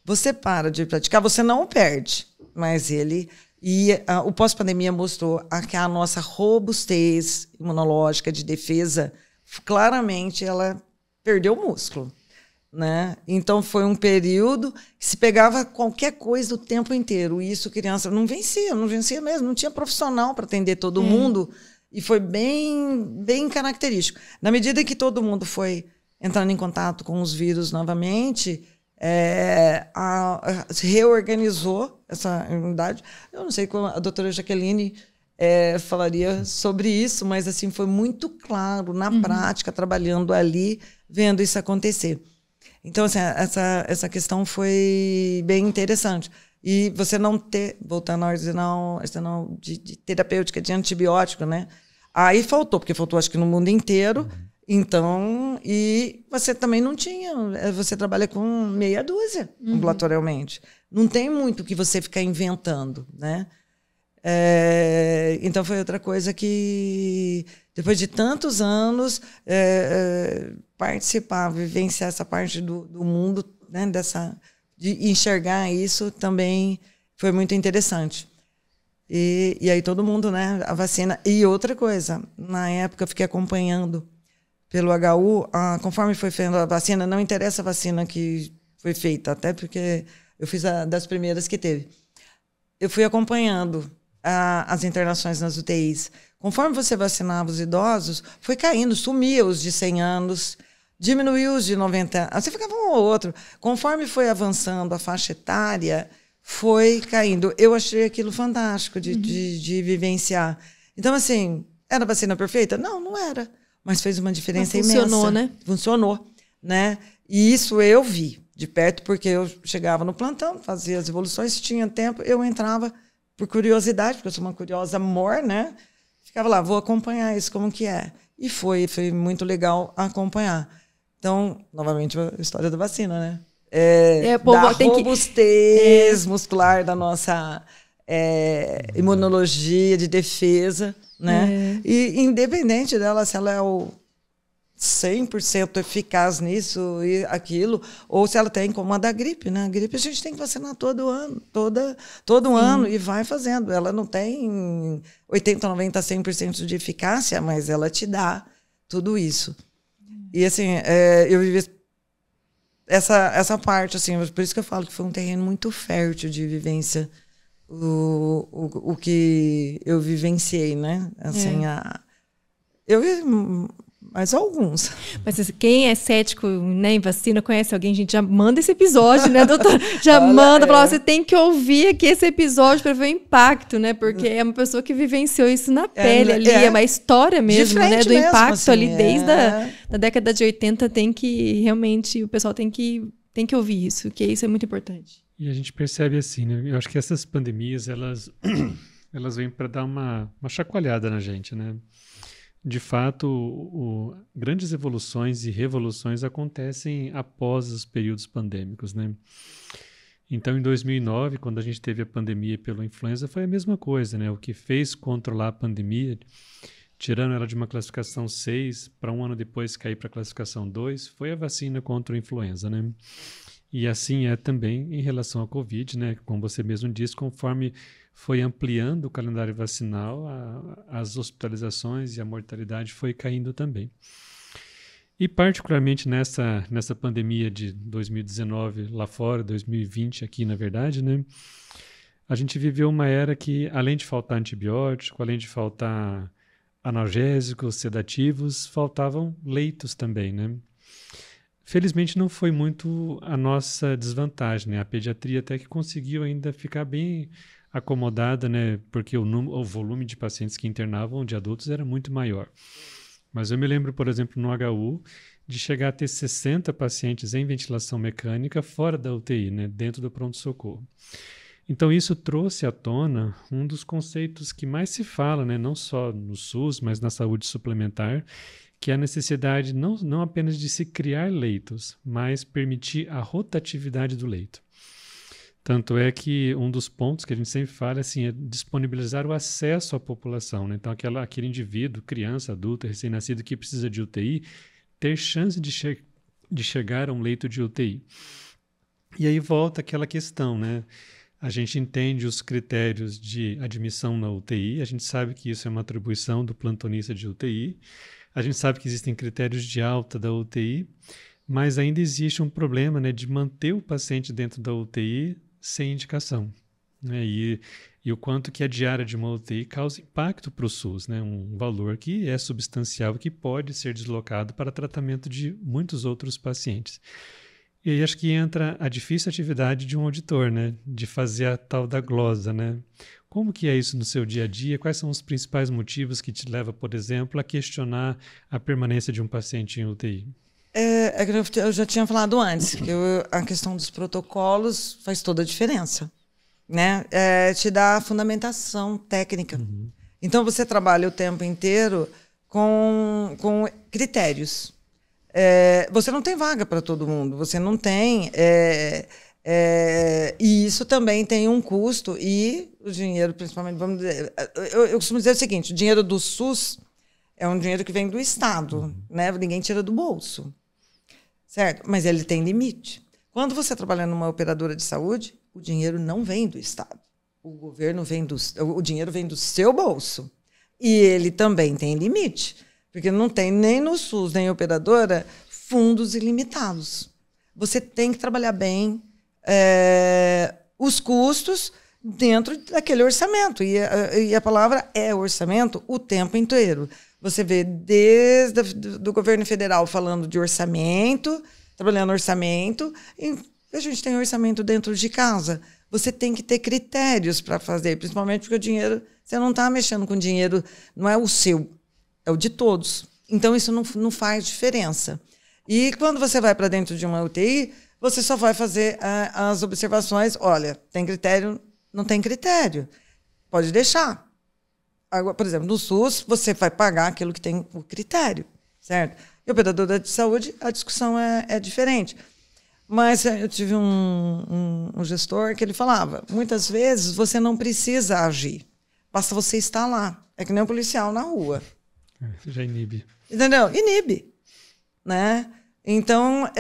Você para de praticar, você não o perde, mas ele... E o pós-pandemia mostrou que a nossa robustez imunológica de defesa, claramente, ela perdeu o músculo, né? Então, foi um período que se pegava qualquer coisa o tempo inteiro. E isso, criança, não vencia mesmo. Não tinha profissional para atender todo mundo. E foi bem, bem característico. Na medida que todo mundo foi entrando em contato com os vírus novamente... se reorganizou essa imunidade. Eu não sei como a doutora Jaqueline falaria sobre isso, mas assim foi muito claro na prática, trabalhando ali, vendo isso acontecer. Então, assim, essa questão foi bem interessante. e você não ter, voltando ao arsenal de terapêutica, de antibiótico, né? Aí faltou, porque faltou acho que no mundo inteiro. Então, e você também não tinha, você trabalha com meia dúzia ambulatorialmente. Não tem muito que você ficar inventando, né? Então foi outra coisa que, depois de tantos anos, participar, vivenciar essa parte do mundo, né, de enxergar isso também foi muito interessante. E aí todo mundo, né, a vacina. E outra coisa, na época eu fiquei acompanhando pelo HU, conforme foi feita a vacina, não interessa a vacina que foi feita, até porque eu fiz das primeiras que teve. Eu fui acompanhando as internações nas UTIs. Conforme você vacinava os idosos, foi caindo, sumia os de 100 anos, diminuiu os de 90 anos, você ficava um ou outro. Conforme foi avançando a faixa etária, foi caindo. Eu achei aquilo fantástico de vivenciar. Então, assim, era a vacina perfeita? Não, não era. Mas fez uma diferença imensa. Funcionou, né? Funcionou, né? E isso eu vi de perto, porque eu chegava no plantão, fazia as evoluções, se tinha tempo, eu entrava por curiosidade, porque eu sou uma curiosa mor, né? Ficava lá, vou acompanhar isso, como que é. E foi muito legal acompanhar. Então, novamente, a história da vacina, né? Da robustez muscular da nossa imunologia de defesa, né? E independente dela, se ela é o 100% eficaz nisso e aquilo, ou se ela tem como a da gripe, né? A gripe a gente tem que vacinar todo ano, todo ano, e vai fazendo. Ela não tem 80%, 90%, 100% de eficácia, mas ela te dá tudo isso. E assim, eu vivi essa parte, assim, por isso que eu falo que foi um terreno muito fértil de vivência, o que eu vivenciei, né? Assim, eu vi mais alguns. Mas quem é cético, né, em vacina, conhece alguém, a gente já manda esse episódio, né, doutora? Já manda, fala, você tem que ouvir aqui esse episódio para ver o impacto, né? Porque é uma pessoa que vivenciou isso na pele ali, é uma história mesmo, né? Do mesmo, impacto assim, ali desde a década de 80, tem que, realmente, o pessoal tem que ouvir isso, que isso é muito importante. E a gente percebe assim, né? Eu acho que essas pandemias, elas vêm para dar uma chacoalhada na gente, né? De fato, grandes evoluções e revoluções acontecem após os períodos pandêmicos, né? Então, em 2009, quando a gente teve a pandemia pela influenza, foi a mesma coisa, né? O que fez controlar a pandemia, tirando ela de uma classificação 6, para um ano depois cair para a classificação 2, foi a vacina contra a influenza, né? E assim é também em relação ao Covid, né? Como você mesmo disse, conforme foi ampliando o calendário vacinal, as hospitalizações e a mortalidade foi caindo também. E particularmente nessa pandemia de 2019 lá fora, 2020 aqui na verdade, né? A gente viveu uma era que, além de faltar antibiótico, além de faltar analgésicos, sedativos, faltavam leitos também, né? Felizmente não foi muito a nossa desvantagem, né? A pediatria até que conseguiu ainda ficar bem acomodada, né? Porque o volume de pacientes que internavam de adultos era muito maior. Mas eu me lembro, por exemplo, no HU, de chegar a ter 60 pacientes em ventilação mecânica fora da UTI, né? Dentro do pronto-socorro. Então isso trouxe à tona um dos conceitos que mais se fala, né? Não só no SUS, mas na saúde suplementar, que é a necessidade não apenas de se criar leitos, mas permitir a rotatividade do leito. Tanto é que um dos pontos que a gente sempre fala assim, é disponibilizar o acesso à população, né? Então, aquele indivíduo, criança, adulto, recém-nascido que precisa de UTI, ter chance de chegar a um leito de UTI. E aí volta aquela questão, né? A gente entende os critérios de admissão na UTI, a gente sabe que isso é uma atribuição do plantonista de UTI, a gente sabe que existem critérios de alta da UTI, mas ainda existe um problema, né, de manter o paciente dentro da UTI sem indicação, né? E o quanto que a diária de uma UTI causa impacto para o SUS, né? Um valor que é substancial e que pode ser deslocado para tratamento de muitos outros pacientes. E aí acho que entra a difícil atividade de um auditor, né? De fazer a tal da glosa, né? Como que é isso no seu dia a dia? Quais são os principais motivos que te levam, por exemplo, a questionar a permanência de um paciente em UTI? Eu já tinha falado antes, que a questão dos protocolos faz toda a diferença, né? Te dá fundamentação técnica. Então, você trabalha o tempo inteiro com critérios. Você não tem vaga para todo mundo, você não tem... e isso também tem um custo, e o dinheiro, principalmente, vamos dizer... Eu costumo dizer o seguinte, o dinheiro do SUS é um dinheiro que vem do Estado, né? Ninguém tira do bolso, certo? Mas ele tem limite. Quando você trabalha numa operadora de saúde, o dinheiro não vem do Estado. O dinheiro vem do seu bolso. E ele também tem limite, porque não tem nem no SUS, nem operadora, fundos ilimitados. Você tem que trabalhar bem os custos dentro daquele orçamento. E a palavra é orçamento o tempo inteiro. Você vê desde do governo federal falando de orçamento, trabalhando orçamento, e a gente tem orçamento dentro de casa. Você tem que ter critérios para fazer, principalmente porque o dinheiro, você não está mexendo com dinheiro, não é o seu, é o de todos. Então, isso não faz diferença. E quando você vai para dentro de uma UTI, você só vai fazer as observações, olha, tem critério, não tem critério, pode deixar. Agora, por exemplo, no SUS, você vai pagar aquilo que tem o critério, certo? E operadora de saúde, a discussão é diferente. Mas eu tive um gestor que ele falava, muitas vezes você não precisa agir, basta você estar lá. É que nem um policial na rua. Já inibe. Entendeu? Inibe. Né? Então,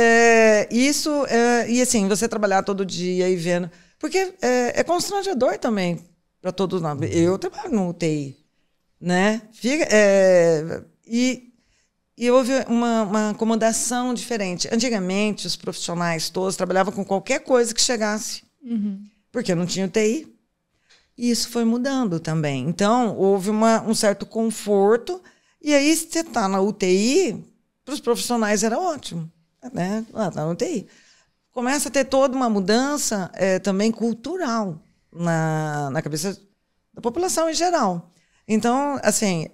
e assim, você trabalhar todo dia e vendo... Porque é constrangedor também para todos nós. Eu trabalho no UTI, né? E houve uma acomodação diferente. Antigamente, os profissionais todos trabalhavam com qualquer coisa que chegasse, porque não tinha UTI. E isso foi mudando também. Então, houve um certo conforto. E aí, se você está na UTI, para os profissionais era ótimo. Né? Está na UTI. Começa a ter toda uma mudança também cultural na cabeça da população em geral. Então, assim,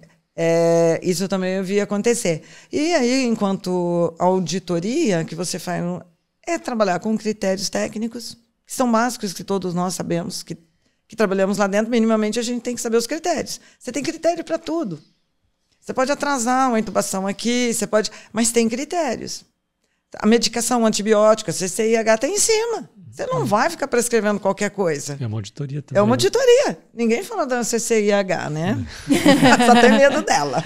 isso também eu vi acontecer. E aí, enquanto auditoria, que você faz é trabalhar com critérios técnicos, que são básicos, que todos nós sabemos, que trabalhamos lá dentro, minimamente a gente tem que saber os critérios. Você tem critério para tudo. Você pode atrasar uma intubação aqui, mas tem critérios. A medicação antibiótica, CCIH, está em cima. Você não vai ficar prescrevendo qualquer coisa. É uma auditoria também. É uma auditoria. Ninguém fala da CCIH, né? Só tem medo dela.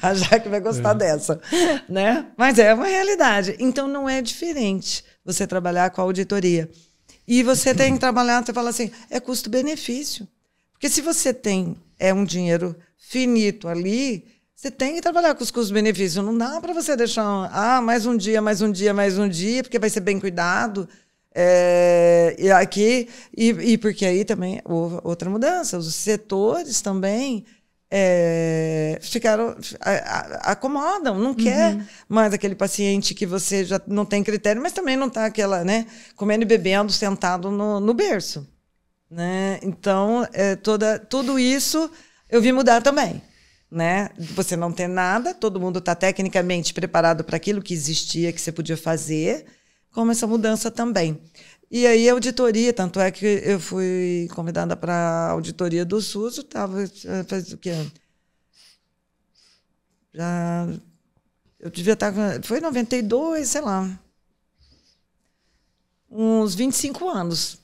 A Jaque vai gostar dessa. Né? Mas é uma realidade. Então, não é diferente você trabalhar com a auditoria. E você tem que trabalhar, você fala assim, é custo-benefício. Porque se você tem um dinheiro finito ali... Você tem que trabalhar com os custos-benefícios. Não dá para você deixar mais um dia, porque vai ser bem cuidado. E porque aí também houve outra mudança. Os setores também acomodam, não quer mais aquele paciente que você já não tem critério, mas também não está comendo e bebendo sentado no berço. Né? Então, tudo isso eu vi mudar também. Né? Você não tem nada, todo mundo está tecnicamente preparado para aquilo que existia, que você podia fazer, como essa mudança também. E aí a auditoria, tanto é que eu fui convidada para a auditoria do SUS, eu estava, faz o quê? Eu devia estar, foi em 92, sei lá, uns 25 anos.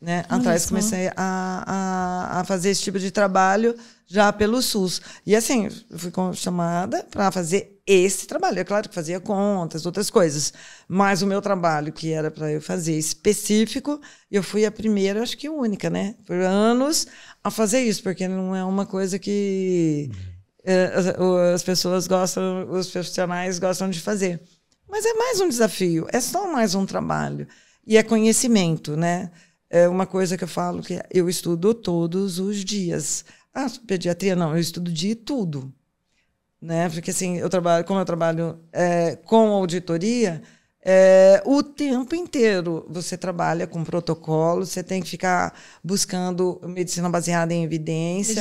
Né? Atrás comecei a fazer esse tipo de trabalho já pelo SUS. E assim, eu fui chamada para fazer esse trabalho. É claro que fazia contas, outras coisas. Mas o meu trabalho, que era para eu fazer específico, eu fui a primeira, acho que única, né? Por anos a fazer isso, porque não é uma coisa que as pessoas gostam, os profissionais gostam de fazer. Mas é mais um desafio, é só mais um trabalho. E é conhecimento, né? É uma coisa que eu falo que eu estudo todos os dias. Pediatria não, eu estudo de tudo. Né? Porque assim, como eu trabalho com auditoria, o tempo inteiro você trabalha com protocolo, você tem que ficar buscando medicina baseada em evidência.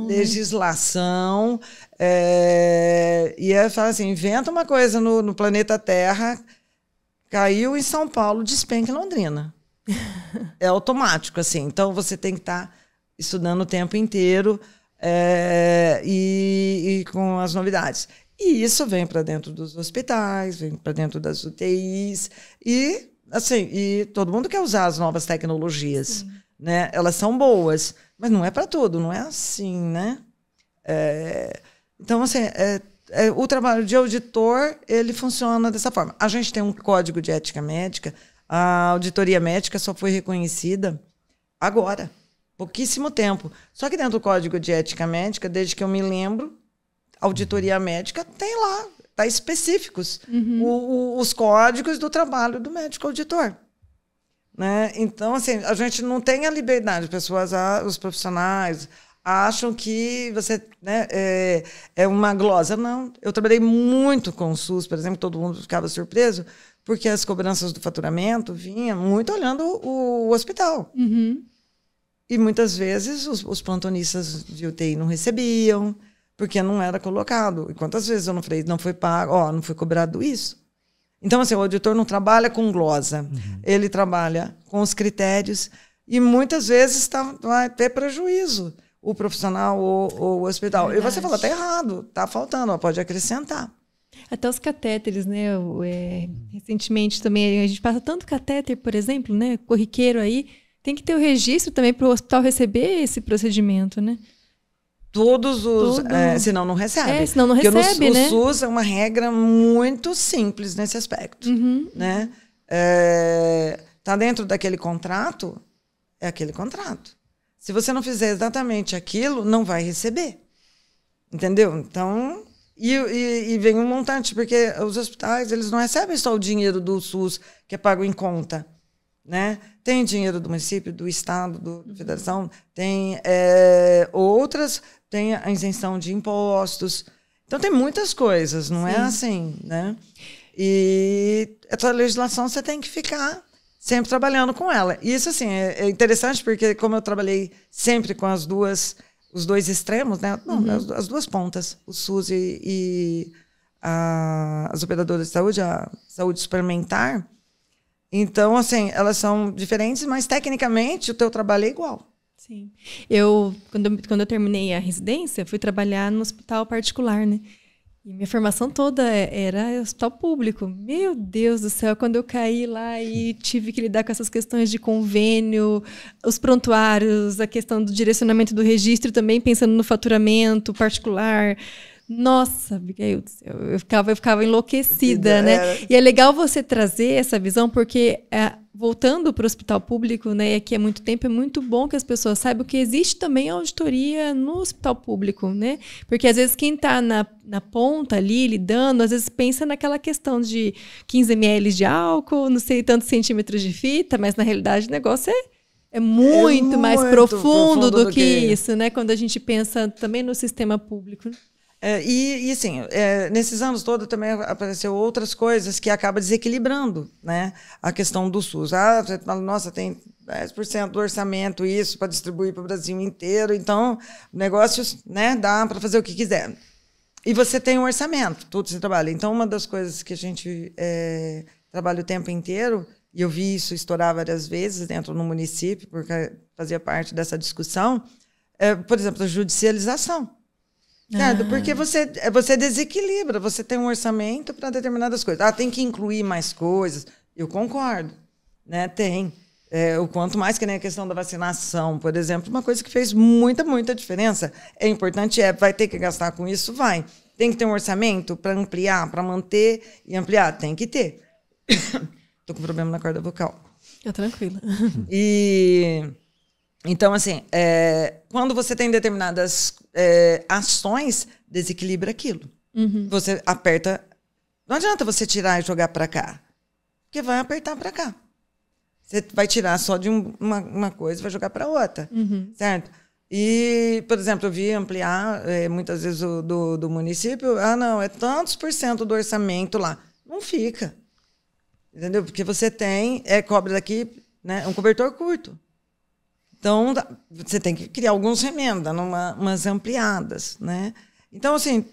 Legislação. Né? E eu falo assim, inventa uma coisa no planeta Terra, caiu em São Paulo, despenca em Londrina. É automático, assim. Então, você tem que estar estudando o tempo inteiro e com as novidades. E isso vem para dentro dos hospitais, vem para dentro das UTIs. E, assim, e todo mundo quer usar as novas tecnologias. Né? Elas são boas, mas não é para tudo, não é assim, né? Então, assim, o trabalho de auditor, ele funciona dessa forma. A gente tem um código de ética médica. A auditoria médica só foi reconhecida agora, pouquíssimo tempo. Só que dentro do Código de Ética Médica, desde que eu me lembro, auditoria médica tem lá, tá específicos, os códigos do trabalho do médico auditor. Né? Então, assim, a gente não tem a liberdade. Pessoas, os profissionais acham que você, né, é uma glosa. Não, eu trabalhei muito com o SUS, por exemplo, todo mundo ficava surpreso, porque as cobranças do faturamento vinham muito olhando o hospital. E muitas vezes os plantonistas de UTI não recebiam, porque não era colocado. E quantas vezes eu não falei, não foi pago, não foi cobrado isso? Então, assim, o auditor não trabalha com glosa, ele trabalha com os critérios e muitas vezes vai ter prejuízo o profissional ou o hospital. Verdade. E você fala, está errado, está faltando, pode acrescentar. Até os catéteres, né? Recentemente também a gente passa tanto catéter, por exemplo, né? Corriqueiro aí, tem que ter o registro também para o hospital receber esse procedimento, né? Todos os... senão não recebe. Senão não recebe, né? O SUS é uma regra muito simples nesse aspecto. Né? Tá dentro daquele contrato, é aquele contrato. Se você não fizer exatamente aquilo, não vai receber. Entendeu? Então... E vem um montante, porque os hospitais eles não recebem só o dinheiro do SUS, que é pago em conta. Né? Tem dinheiro do município, do estado, da federação, tem outras, tem a isenção de impostos. Então, tem muitas coisas, não é assim, né? E essa legislação você tem que ficar sempre trabalhando com ela. E isso, assim, é interessante, porque como eu trabalhei sempre com os dois extremos, né? Não, as duas pontas, o SUS e as operadoras de saúde, a saúde suplementar. Então, assim, elas são diferentes, mas tecnicamente o teu trabalho é igual. Sim. Quando eu terminei a residência, fui trabalhar no hospital particular, né? E minha formação toda era hospital público. Meu Deus do céu, quando eu caí lá e tive que lidar com essas questões de convênio, os prontuários, a questão do direcionamento do registro, também pensando no faturamento particular. Nossa, Abigail, eu ficava enlouquecida, né? E é legal você trazer essa visão, porque voltando para o hospital público, né, aqui há muito tempo, é muito bom que as pessoas saibam que existe também auditoria no hospital público, né? Porque às vezes quem está na ponta ali, lidando, às vezes pensa naquela questão de 15 ml de álcool, não sei tantos centímetros de fita, mas na realidade o negócio é muito mais profundo do que isso, né? Quando a gente pensa também no sistema público. E assim, nesses anos todos também apareceu outras coisas que acabam desequilibrando, né, a questão do SUS. Você fala, nossa, tem 10% do orçamento isso para distribuir para o Brasil inteiro, então negócios, né, dá para fazer o que quiser. E você tem um orçamento, tudo se trabalha. Então, uma das coisas que a gente trabalha o tempo inteiro, e eu vi isso estourar várias vezes dentro do município, porque fazia parte dessa discussão, por exemplo, a judicialização. Porque você desequilibra, você tem um orçamento para determinadas coisas. Tem que incluir mais coisas. Eu concordo, né? Tem. O quanto mais que nem a questão da vacinação, por exemplo, uma coisa que fez muita, muita diferença. É importante, vai ter que gastar com isso? Vai. Tem que ter um orçamento para ampliar, para manter e ampliar? Tem que ter. Estou com problema na corda vocal. Tranquila. Então, assim, quando você tem determinadas ações, desequilibra aquilo. Você aperta... Não adianta você tirar e jogar para cá, porque vai apertar para cá. Você vai tirar só de uma coisa e vai jogar para outra, certo? E, por exemplo, eu vi ampliar muitas vezes do município. Não, é tantos % do orçamento lá. Não fica. Entendeu? Porque você tem, cobra daqui, né, um cobertor curto. Então, você tem que criar alguns remendos, dando umas ampliadas, né? Então, assim,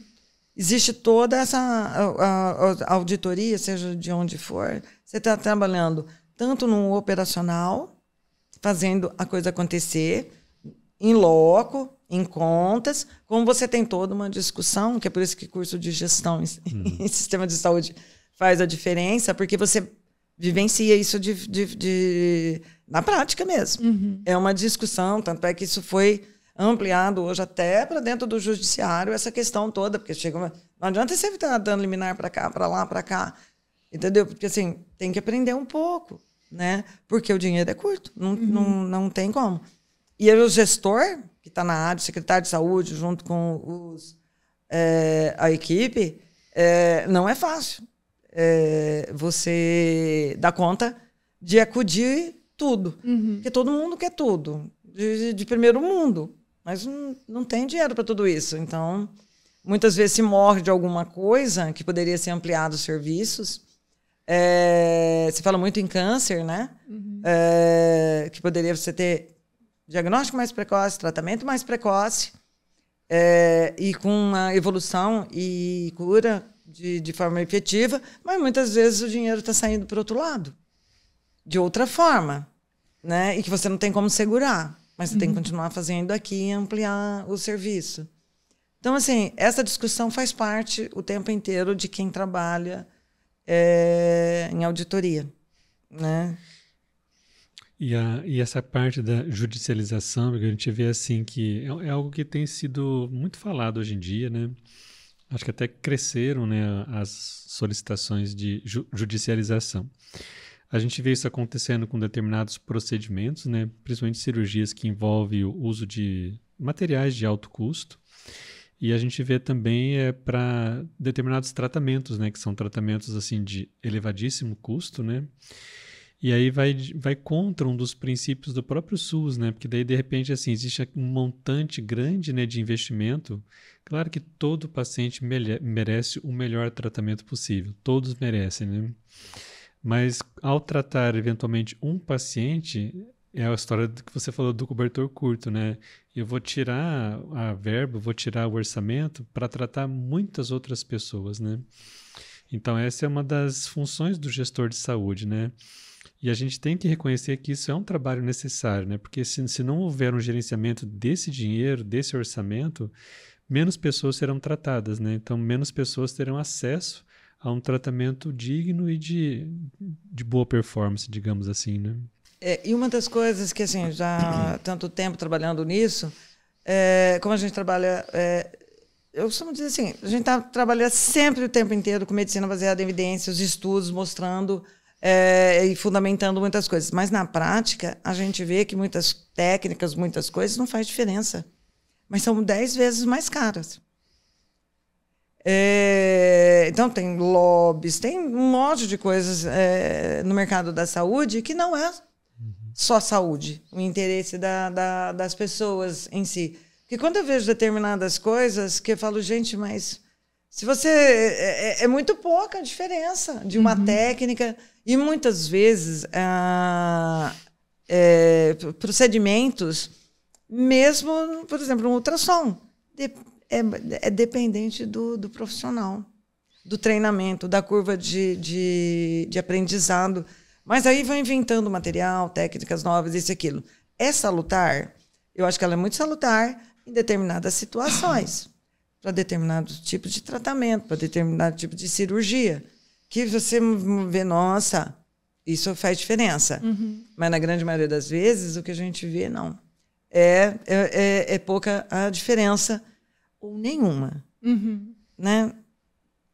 existe toda essa a auditoria, seja de onde for, você está trabalhando tanto no operacional, fazendo a coisa acontecer, em loco, em contas, como você tem toda uma discussão, que é por isso que curso de gestão em sistema de saúde faz a diferença, porque você vivencia isso na prática mesmo. É uma discussão, tanto é que isso foi ampliado hoje até para dentro do judiciário, essa questão toda, porque não adianta você estar dando liminar para cá, para lá, para cá, entendeu? Porque assim, tem que aprender um pouco, né? Porque o dinheiro é curto, não tem como. E aí o gestor, que está na área, o secretário de saúde, junto com a equipe, não é fácil. Você dá conta de acudir tudo. Porque todo mundo quer tudo, de primeiro mundo. Mas não tem dinheiro para tudo isso. Então, muitas vezes se morre de alguma coisa que poderia ser ampliado os serviços. Se fala muito em câncer, né? Que poderia você ter diagnóstico mais precoce, tratamento mais precoce, e com uma evolução e cura de forma efetiva, mas muitas vezes o dinheiro está saindo para o outro lado, de outra forma, né? E que você não tem como segurar, mas você tem que continuar fazendo aqui e ampliar o serviço. Então, assim, essa discussão faz parte o tempo inteiro de quem trabalha em auditoria, né? E essa parte da judicialização, que a gente vê assim que é algo que tem sido muito falado hoje em dia, né? Acho que até cresceram, né, as solicitações de judicialização. A gente vê isso acontecendo com determinados procedimentos, né, principalmente cirurgias que envolvem o uso de materiais de alto custo. E a gente vê também para determinados tratamentos, né, que são tratamentos assim de elevadíssimo custo, né? E aí vai contra um dos princípios do próprio SUS, né? Porque daí, de repente, assim, existe um montante grande, né, de investimento. Claro que todo paciente merece o melhor tratamento possível. Todos merecem, né? Mas ao tratar, eventualmente, um paciente, é a história que você falou do cobertor curto, né? Eu vou tirar a verba, vou tirar o orçamento para tratar muitas outras pessoas, né? Então, essa é uma das funções do gestor de saúde, né? E a gente tem que reconhecer que isso é um trabalho necessário, né? Porque se não houver um gerenciamento desse dinheiro, desse orçamento, menos pessoas serão tratadas, né? Então, menos pessoas terão acesso a um tratamento digno e de boa performance, digamos assim, né? E uma das coisas que, assim, já há tanto tempo trabalhando nisso, como a gente trabalha... eu costumo dizer assim, a gente trabalha sempre o tempo inteiro com medicina baseada em evidências, estudos mostrando... e fundamentando muitas coisas. Mas, na prática, a gente vê que muitas técnicas, muitas coisas não faz diferença. Mas são 10 vezes mais caras. Então, tem lobbies, tem um monte de coisas no mercado da saúde que não é só saúde, o interesse das pessoas em si. Porque quando eu vejo determinadas coisas, que eu falo, gente, mas... Se você... É muito pouca a diferença de uma técnica... E muitas vezes, procedimentos, mesmo, por exemplo, um ultrassom, é dependente do profissional, do treinamento, da curva de aprendizado. Mas aí vai inventando material, técnicas novas, isso e aquilo. É salutar, eu acho que ela é muito salutar em determinadas situações, para determinado tipo de tratamento, para determinado tipo de cirurgia. Que você vê, nossa, isso faz diferença. Mas, na grande maioria das vezes, o que a gente vê, não. É pouca a diferença, ou nenhuma. Né?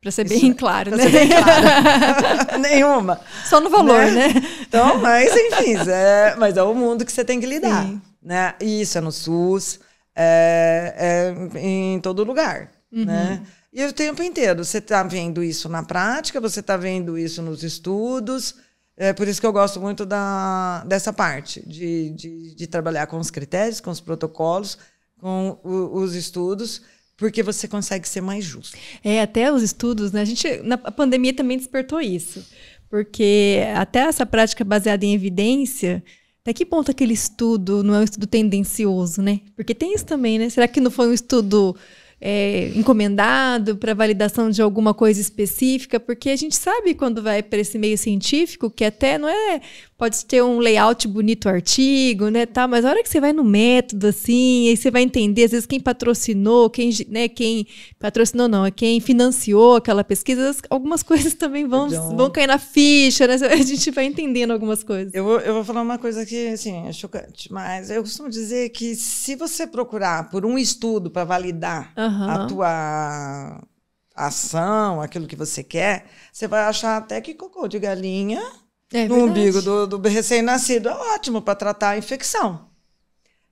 Para ser bem claro, né? Ser bem claro. Nenhuma. Só no valor, né? Então, mas, enfim, mas é o mundo que você tem que lidar. Né? E isso é no SUS, em todo lugar. Né? E o tempo inteiro, você está vendo isso na prática, você está vendo isso nos estudos. É por isso que eu gosto muito dessa parte, de trabalhar com os critérios, com os protocolos, com os estudos, porque você consegue ser mais justo. Até os estudos, né? A pandemia também despertou isso. Porque até essa prática baseada em evidência, até que ponto aquele estudo não é um estudo tendencioso, né? Porque tem isso também, né? Será que não foi um estudo... encomendado para validação de alguma coisa específica, porque a gente sabe quando vai para esse meio científico que até não é pode ter um layout bonito, artigo, né, tá? Mas a hora que você vai no método, assim, aí você vai entender, às vezes, quem patrocinou, quem patrocinou não, é quem financiou aquela pesquisa, algumas coisas também vão cair na ficha, né? A gente vai entendendo algumas coisas. Eu vou falar uma coisa que, assim, é chocante, mas eu costumo dizer que se você procurar por um estudo para validar a tua ação, aquilo que você quer, você vai achar até que cocô de galinha no umbigo do recém-nascido é ótimo para tratar a infecção.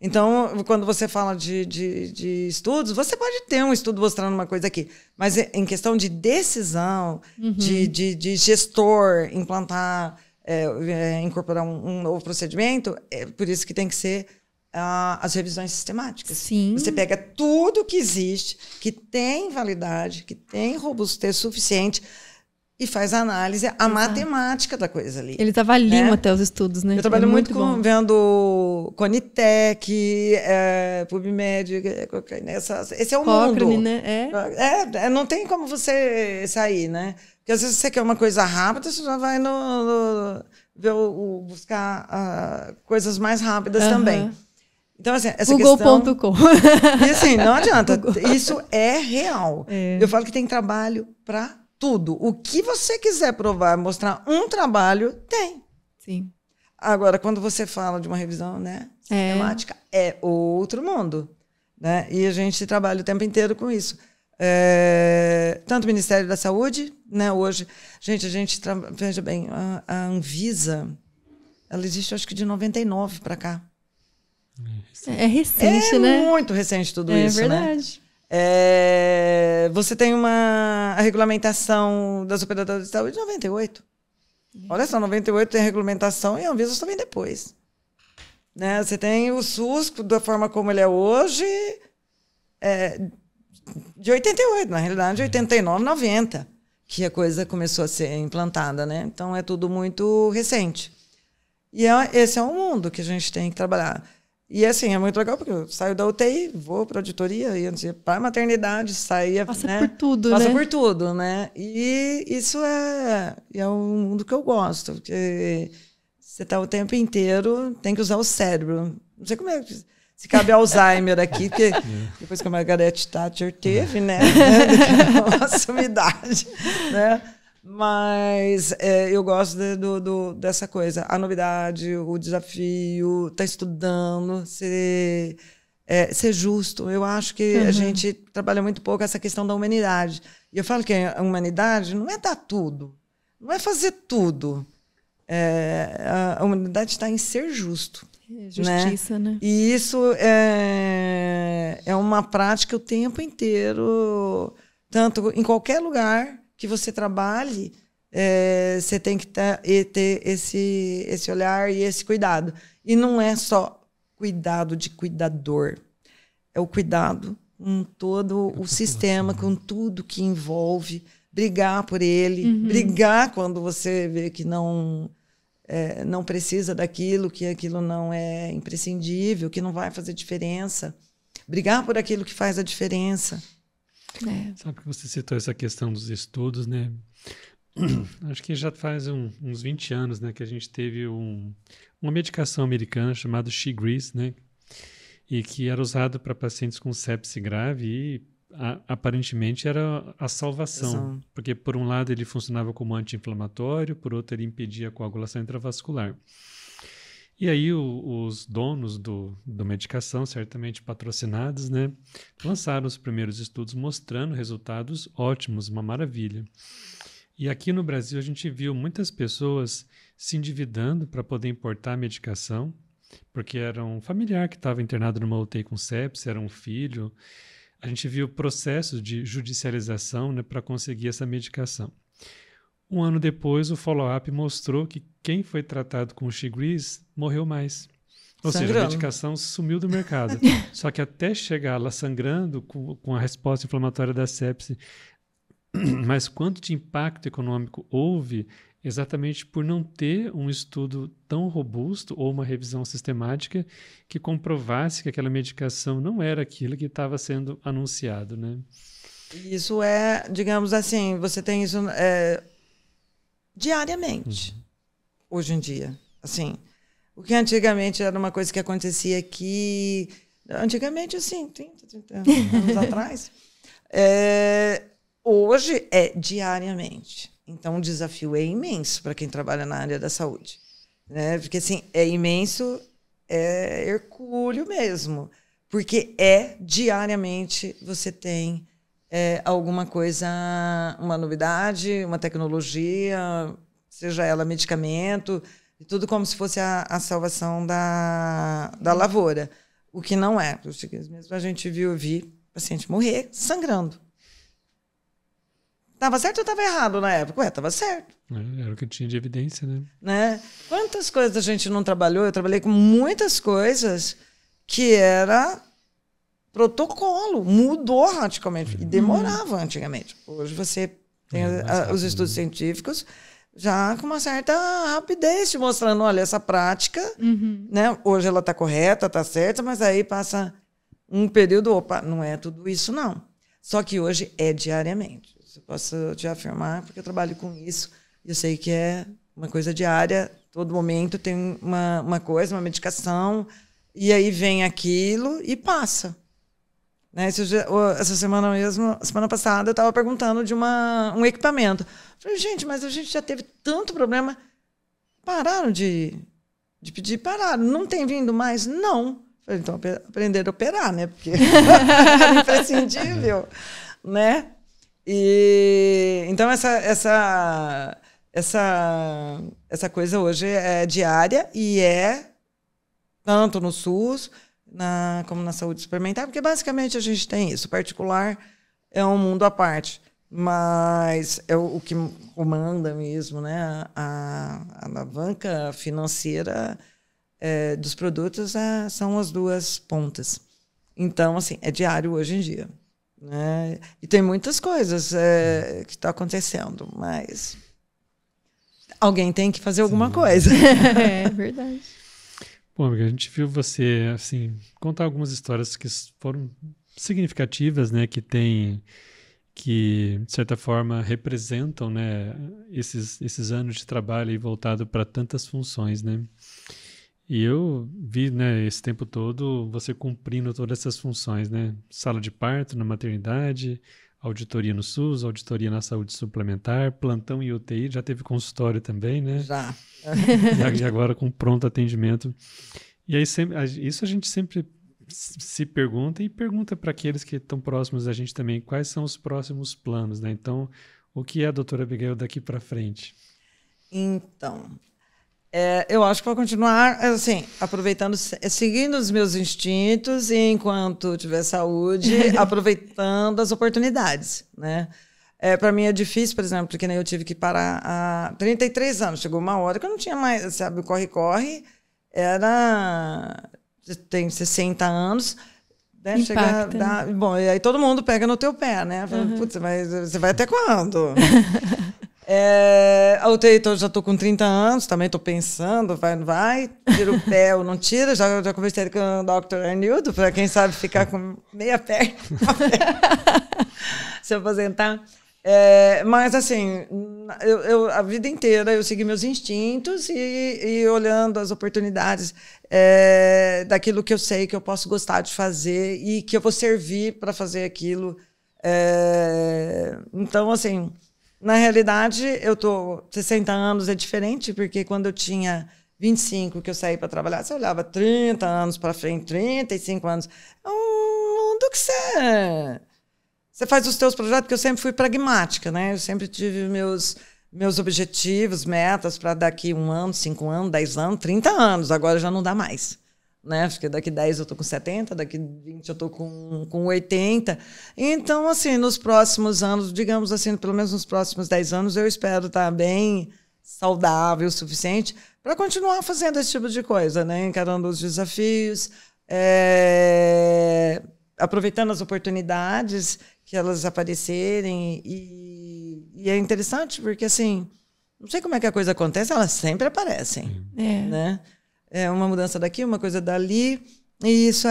Então, quando você fala de estudos, você pode ter um estudo mostrando uma coisa aqui, mas em questão de decisão, de gestor implantar, incorporar um novo procedimento, é por isso que tem que ser as revisões sistemáticas. Sim. Você pega tudo que existe, que tem validade, que tem robustez suficiente e faz análise, a matemática da coisa ali. Eles avaliam até os estudos, né? Eu trabalho muito vendo Conitec, PubMed, esse é o Cochrane, mundo. Né? Não tem como você sair, né? Porque às vezes você quer uma coisa rápida, você já vai buscar coisas mais rápidas também. Então, assim, essa Google.com. E assim, não adianta. Isso é real. Eu falo que tem trabalho para tudo. O que você quiser provar, mostrar um trabalho, tem. Sim. Agora, quando você fala de uma revisão, né, sistemática, é outro mundo. Né? E a gente trabalha o tempo inteiro com isso. Tanto o Ministério da Saúde, né, hoje, veja bem, a Anvisa, ela existe, acho que de 99 para cá. É recente, né? É muito recente tudo isso, né? É verdade. Você tem a regulamentação das operadoras de saúde de 98. Olha só, 98 tem a regulamentação e a Anvisa só vem depois. Né? Você tem o SUS, da forma como ele é hoje, de 88, na realidade, de 89, 90, que a coisa começou a ser implantada. Né? Então, é tudo muito recente. E esse é o mundo que a gente tem que trabalhar. E assim, é muito legal, porque eu saio da UTI, vou para a auditoria, ia para a maternidade, saía... Passa né? por tudo, Passa né? por tudo, né? E isso é um mundo que eu gosto, porque você está o tempo inteiro, tem que usar o cérebro. Não sei como é, se cabe Alzheimer aqui, porque depois que a Margaret Thatcher teve, né? Uma sumidade, né? Mas eu gosto dessa coisa, a novidade, o desafio, estar estudando, ser justo. Eu acho que a gente trabalha muito pouco essa questão da humanidade. E eu falo que a humanidade não é dar tudo, não é fazer tudo. A humanidade está em ser justo. Justiça, né? E isso é uma prática o tempo inteiro, tanto em qualquer lugar que você trabalhe, você tem que ter esse olhar e esse cuidado. E não é só cuidado de cuidador, é o cuidado com todo o sistema, com tudo que envolve, brigar por ele, brigar quando você vê que não precisa daquilo, que aquilo não é imprescindível, que não vai fazer diferença. Brigar por aquilo que faz a diferença. Sabe que você citou essa questão dos estudos, né? Acho que já faz uns 20 anos, né, que a gente teve uma medicação americana chamada Xigris, né? E que era usado para pacientes com sepse grave e aparentemente era a salvação. Porque por um lado ele funcionava como anti-inflamatório, por outro ele impedia a coagulação intravascular. E aí os donos da medicação, certamente patrocinados, né, lançaram os primeiros estudos mostrando resultados ótimos, uma maravilha. E aqui no Brasil a gente viu muitas pessoas se endividando para poder importar a medicação, porque era um familiar que estava internado numa UTI com sepsis, era um filho. A gente viu processos de judicialização, né, para conseguir essa medicação. Um ano depois, o follow-up mostrou que quem foi tratado com o Xigris morreu mais. Ou seja, a medicação sumiu do mercado. Só que até chegar lá sangrando com a resposta inflamatória da sepse, mas quanto de impacto econômico houve exatamente por não ter um estudo tão robusto ou uma revisão sistemática que comprovasse que aquela medicação não era aquilo que estava sendo anunciado, né? Isso digamos assim, você tem isso diariamente, hoje em dia. Assim, o que antigamente era uma coisa que acontecia aqui, antigamente, assim, 30 anos atrás, hoje é diariamente. Então, o desafio é imenso para quem trabalha na área da saúde, né? Porque, assim, é imenso, é hercúleo mesmo, porque diariamente você tem alguma coisa, uma novidade, uma tecnologia, seja ela medicamento, e tudo como se fosse a salvação da lavoura, o que não é. Mesmo a gente vi paciente morrer sangrando. Estava certo ou estava errado na época? Estava certo. Era o que tinha de evidência, né? Quantas coisas a gente não trabalhou? Eu trabalhei com muitas coisas que era protocolo, mudou radicalmente. E demorava antigamente. Hoje você tem os estudos científicos já com uma certa rapidez, te mostrando, olha, essa prática, né? Hoje ela está correta, está certa, mas aí passa um período, opa, não é tudo isso, não. Só que hoje é diariamente. Eu posso te afirmar, porque eu trabalho com isso, e eu sei que é uma coisa diária, todo momento tem uma coisa, uma medicação, e aí vem aquilo e passa. Né? Essa semana mesmo, semana passada, eu estava perguntando de um equipamento. Falei, gente, mas a gente já teve tanto problema. Pararam de pedir, pararam. Não tem vindo mais? Não. Falei, então, aprender a operar, né? Porque é imprescindível, né? E então essa coisa hoje é diária e tanto no SUS como na saúde suplementar, porque basicamente a gente tem isso. O particular é um mundo à parte, mas é o que comanda mesmo, né? A alavanca financeira dos produtos são as duas pontas. Então, assim, é diário hoje em dia. Né? E tem muitas coisas que estão acontecendo, mas alguém tem que fazer alguma coisa. É verdade. Bom, amiga, a gente viu você assim contar algumas histórias que foram significativas, né, que de certa forma representam, né, esses anos de trabalho aí voltado para tantas funções, né? E eu vi, né, esse tempo todo você cumprindo todas essas funções, né? Sala de parto na maternidade, auditoria no SUS, auditoria na saúde suplementar, plantão e UTI, já teve consultório também, né? Já. E agora com pronto atendimento. E aí isso a gente sempre se pergunta e pergunta para aqueles que estão próximos da gente também, quais são os próximos planos, né? Então, o que é a doutora Abigail daqui para frente? Então... eu acho que vou continuar, assim, aproveitando, seguindo os meus instintos e, enquanto tiver saúde, aproveitando as oportunidades, né? Para mim é difícil, por exemplo, porque eu tive que parar há 33 anos. Chegou uma hora que eu não tinha mais, sabe, o corre-corre tem 60 anos, né? Bom, e aí todo mundo pega no teu pé, né? Fala, putz, mas você vai até quando? A UTI, já estou com 30 anos, também estou pensando, vai ou não vai, tira o pé ou não tira. Já conversei com o Dr. Arnildo, para quem sabe ficar com meia perna, se aposentar. Mas, assim, a vida inteira eu segui meus instintos e olhando as oportunidades daquilo que eu sei que eu posso gostar de fazer e que eu vou servir para fazer aquilo. Então, assim... Na realidade, eu tô 60 anos, é diferente, porque quando eu tinha 25 que eu saí para trabalhar, você olhava 30 anos para frente, 35 anos. É um mundo que você faz os teus projetos, porque eu sempre fui pragmática, né? Eu sempre tive meus objetivos, metas para daqui 1 ano, 5 anos, 10 anos, 30 anos. Agora já não dá mais. Né? Porque daqui 10 eu estou com 70, daqui 20 eu estou com 80. Então, assim, nos próximos anos, digamos assim, pelo menos nos próximos 10 anos, eu espero estar bem saudável o suficiente para continuar fazendo esse tipo de coisa, né? Encarando os desafios, aproveitando as oportunidades que elas aparecerem. E é interessante porque, assim, não sei como é que a coisa acontece, elas sempre aparecem, né? É uma mudança daqui, uma coisa dali, e isso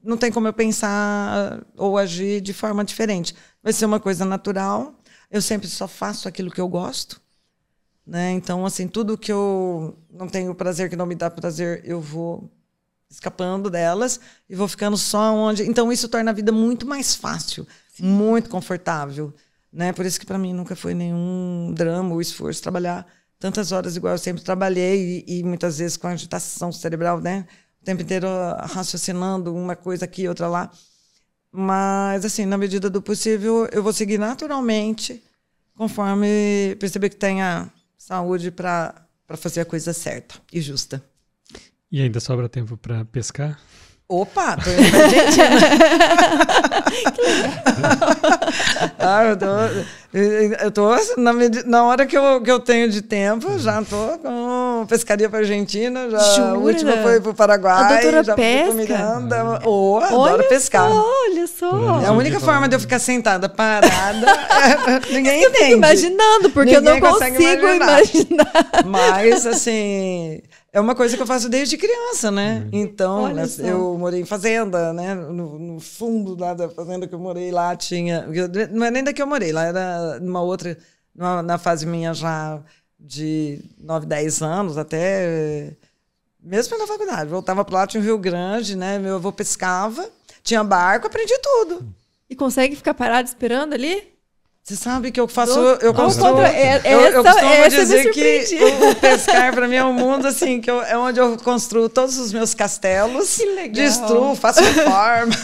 não tem como eu pensar ou agir de forma diferente. Vai ser uma coisa natural, eu sempre só faço aquilo que eu gosto, né? Então, assim, tudo que eu não tenho prazer, que não me dá prazer, eu vou escapando delas e vou ficando só onde... Então, isso torna a vida muito mais fácil, muito confortável, né? Por isso que para mim nunca foi nenhum drama ou esforço trabalhar tantas horas igual eu sempre trabalhei e muitas vezes com agitação cerebral, né? O tempo inteiro raciocinando uma coisa aqui, outra lá. Mas, assim, na medida do possível, eu vou seguir naturalmente conforme perceber que tenha saúde para fazer a coisa certa e justa. E ainda sobra tempo para pescar? Opa, tô indo pra Argentina. Eu tô na hora que eu tenho de tempo, já tô com pescaria para Argentina, já a última foi pro Paraguai, a doutora já pesca. fui pro Miranda. Adoro pescar. Olha só. É a única forma de eu ficar sentada, parada. Ninguém entende. Eu fico imaginando, porque ninguém eu não consigo imaginar. Mas, assim... É uma coisa que eu faço desde criança, né? Então, eu morei em fazenda, né? No fundo lá da fazenda que eu morei, lá tinha... Não é nem da que eu morei, lá era numa outra... Na fase minha já de 9, 10 anos, até... Mesmo na faculdade. Voltava para lá, tinha um Rio Grande, né? Meu avô pescava, tinha barco, aprendi tudo. E consegue ficar parado esperando ali? Você sabe que eu faço... Eu costumo dizer que o pescar, para mim, é um mundo assim, é onde eu construo todos os meus castelos. Que legal. Destruo, faço reforma.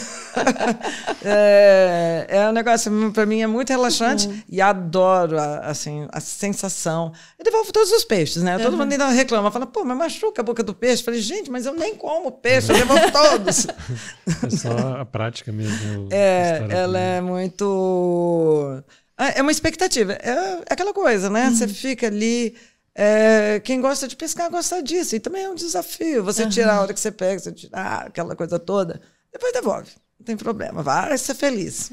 É um negócio, para mim, é muito relaxante. E adoro assim, a sensação. Eu devolvo todos os peixes, né? Todo mundo ainda reclama. Fala, pô, mas machuca a boca do peixe. Eu falei, gente, mas eu nem como peixe, eu devolvo todos. É só a prática mesmo. Ela é muito... É uma expectativa. É aquela coisa, né? Você fica ali... quem gosta de pescar gosta disso. E também é um desafio. Você tirar a hora que você pega, você tirar aquela coisa toda. Depois devolve. Não tem problema. Vai ser feliz.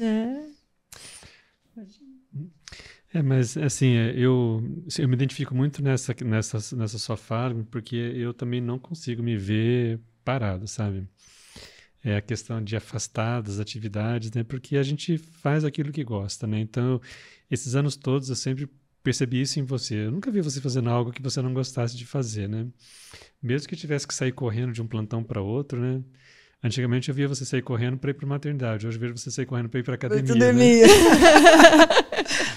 Mas assim, eu me identifico muito nessa sua fala, porque eu também não consigo me ver parado, sabe? É a questão de afastar das atividades, né? Porque a gente faz aquilo que gosta, né? Então, esses anos todos eu sempre percebi isso em você. Eu nunca vi você fazendo algo que você não gostasse de fazer, né? Mesmo que tivesse que sair correndo de um plantão para outro, né? Antigamente eu via você sair correndo para ir para a maternidade. Hoje eu vejo você sair correndo para ir para a academia. Né?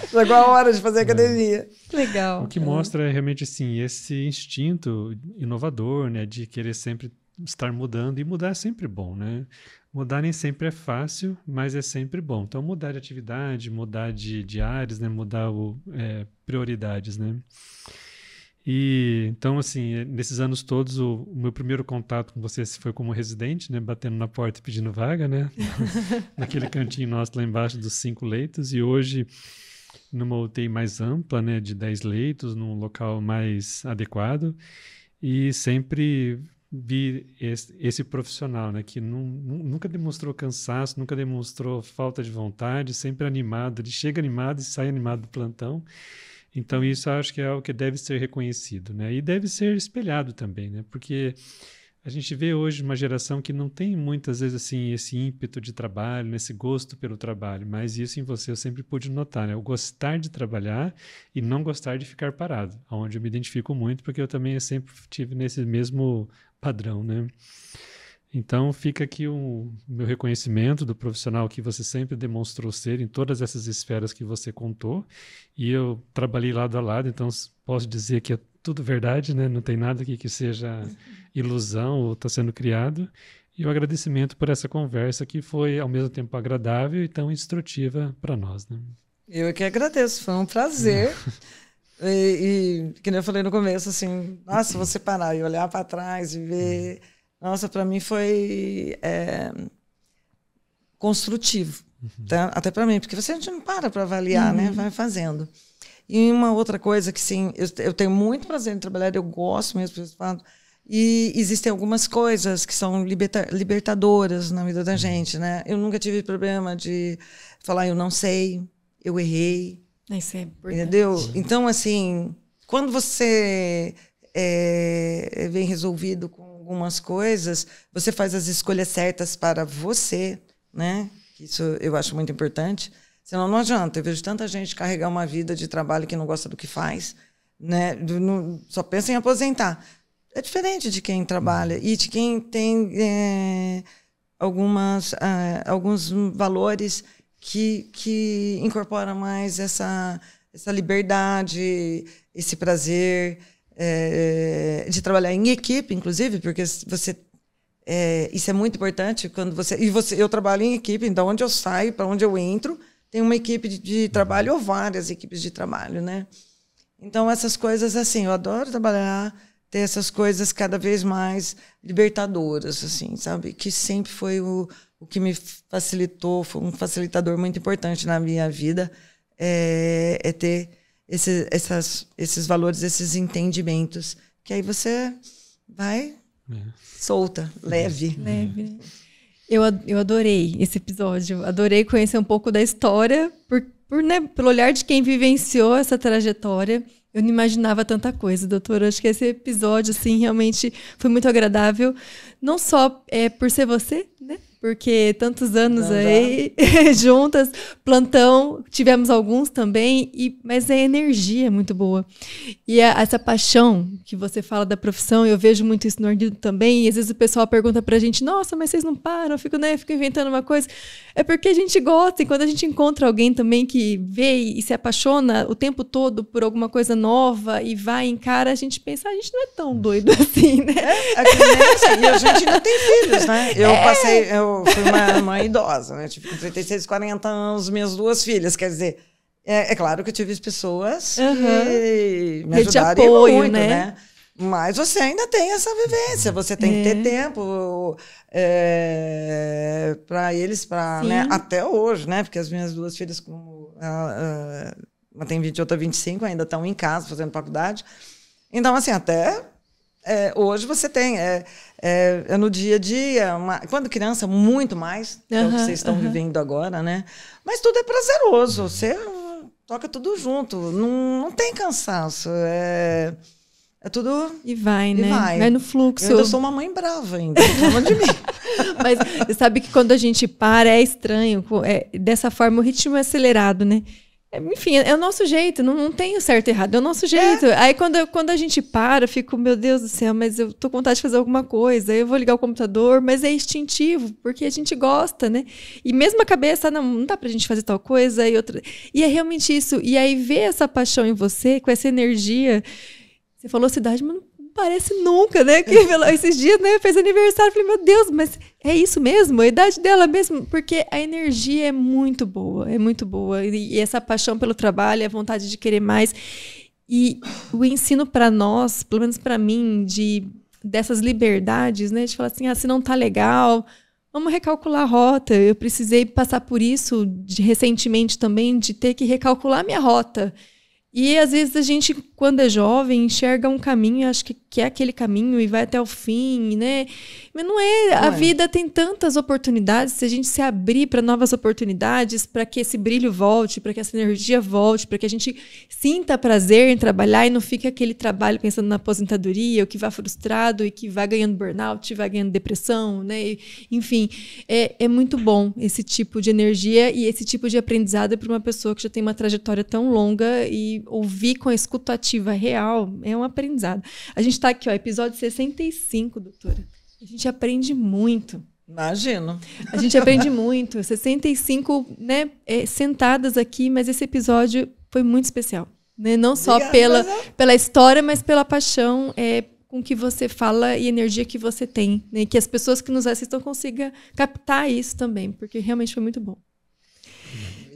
Chegou a hora de fazer academia. Legal. O que mostra realmente assim, esse instinto inovador, né? De querer sempre estar mudando, e mudar é sempre bom, né? Mudar nem sempre é fácil, mas é sempre bom. Então, mudar de atividade, mudar de áreas, né? Mudar prioridades, né? E, então, assim, nesses anos todos, o meu primeiro contato com você foi como residente, né? Batendo na porta e pedindo vaga, né? Naquele cantinho nosso lá embaixo dos 5 leitos, e hoje numa UTI mais ampla, né? De 10 leitos, num local mais adequado, e sempre... vi esse profissional, né, que nunca demonstrou cansaço, nunca demonstrou falta de vontade, sempre animado, ele chega animado e sai animado do plantão. Então isso eu acho que é algo que deve ser reconhecido, né, e deve ser espelhado também, né, porque a gente vê hoje uma geração que não tem muitas vezes assim esse ímpeto de trabalho, esse gosto pelo trabalho, mas isso em você eu sempre pude notar, né? O gostar de trabalhar e não gostar de ficar parado, onde eu me identifico muito, porque eu também sempre tive nesse mesmo padrão, né? Então fica aqui o meu reconhecimento do profissional que você sempre demonstrou ser em todas essas esferas que você contou, e eu trabalhei lado a lado, então posso dizer que é tudo verdade, né? Não tem nada aqui que seja ilusão ou está sendo criado. E o agradecimento por essa conversa que foi ao mesmo tempo agradável e tão instrutiva para nós, né? Eu que agradeço, foi um prazer. E que nem eu falei no começo, assim, nossa, você parar e olhar para trás e ver... Nossa, para mim foi construtivo. Tá? Até para mim, porque você a gente não para avaliar, né? Vai fazendo. E uma outra coisa que, sim, eu tenho muito prazer em trabalhar, eu gosto mesmo, e existem algumas coisas que são libertadoras na vida da gente, né? Eu nunca tive problema de falar, eu não sei, eu errei. Isso é importante. Entendeu? Então, assim, quando você vem resolvido com algumas coisas, você faz as escolhas certas para você, né? Isso eu acho muito importante. Senão não adianta. Eu vejo tanta gente carregar uma vida de trabalho que não gosta do que faz, né? Só pensa em aposentar. É diferente de quem trabalha e de quem tem alguns valores que incorporam mais essa liberdade, esse prazer de trabalhar em equipe, inclusive, porque isso é muito importante quando eu trabalho em equipe, então onde eu saio, para onde eu entro, tem uma equipe de trabalho ou várias equipes de trabalho, né? Então essas coisas assim, eu adoro trabalhar, ter essas coisas cada vez mais libertadoras, assim, sabe? Que sempre foi o que me facilitou, foi um facilitador muito importante na minha vida, ter esses valores, esses entendimentos, que aí você vai solta, leve. Leve. Eu adorei esse episódio, adorei conhecer um pouco da história, pelo olhar de quem vivenciou essa trajetória. Eu não imaginava tanta coisa, doutora. Acho que esse episódio, assim, realmente foi muito agradável. Não só por ser você, né? Porque tantos anos aí juntas, plantão, tivemos alguns também, mas a energia é muito boa. E essa paixão que você fala da profissão, eu vejo muito isso no Ardildo também, e às vezes o pessoal pergunta pra gente, nossa, mas vocês não param, eu fico inventando uma coisa. É porque a gente gosta, e quando a gente encontra alguém também que vê e se apaixona o tempo todo por alguma coisa nova e vai, encara, a gente pensa, a gente não é tão doido assim, né? E a gente ainda tem filhos, né? Eu fui uma mãe idosa, né? Tive com 36, 40 anos, minhas 2 filhas. Quer dizer, é claro que eu tive pessoas que me ajudaram apoio, muito, né? Mas você ainda tem essa vivência, você tem que ter tempo para eles, né? Até hoje, né? Porque as minhas 2 filhas, como uma tem 20 e outra 25, ainda estão em casa fazendo faculdade. Então, assim, até hoje você tem no dia a dia, quando criança, muito mais, que é o que vocês estão vivendo agora, né? Mas tudo é prazeroso, você toca tudo junto, não tem cansaço, é tudo... E vai, né? Vai no fluxo. Eu ainda sou uma mãe brava ainda, não fala de mim. Mas você sabe que quando a gente para, é estranho, dessa forma o ritmo é acelerado, né? Enfim, é o nosso jeito, não tem o certo e errado, é o nosso jeito. Aí quando a gente para, eu fico, meu Deus do céu, mas eu tô com vontade de fazer alguma coisa, eu vou ligar o computador, mas é instintivo, porque a gente gosta, né? E mesmo a cabeça, não dá pra gente fazer tal coisa e outra. E é realmente isso. E aí ver essa paixão em você, com essa energia, você falou cidade, mas não parece nunca, né? Que esses dias, né, fez aniversário, eu falei, meu Deus, mas é isso mesmo? A idade dela mesmo? Porque a energia é muito boa, e essa paixão pelo trabalho, a vontade de querer mais. E o ensino para nós, pelo menos para mim, dessas liberdades, né, de falar assim, se não tá legal, vamos recalcular a rota. Eu precisei passar por isso recentemente também, de ter que recalcular minha rota. E às vezes a gente, quando é jovem, enxerga um caminho, acho que é aquele caminho e vai até o fim, né? Mas não é. A vida tem tantas oportunidades, se a gente se abrir para novas oportunidades, para que esse brilho volte, para que essa energia volte, para que a gente sinta prazer em trabalhar e não fique aquele trabalho pensando na aposentadoria, ou que vá frustrado e que vá ganhando burnout, vá ganhando depressão, né? Enfim, é muito bom esse tipo de energia e esse tipo de aprendizado para uma pessoa que já tem uma trajetória tão longa, e ouvir com a escuta ativa real é um aprendizado. A gente está aqui, episódio 65, doutora. A gente aprende muito. Imagino. A gente aprende muito. 65, né, sentadas aqui, mas esse episódio foi muito especial. Né? Não só pela história, mas pela paixão com que você fala e a energia que você tem. Né? Que as pessoas que nos assistam consigam captar isso também, porque realmente foi muito bom.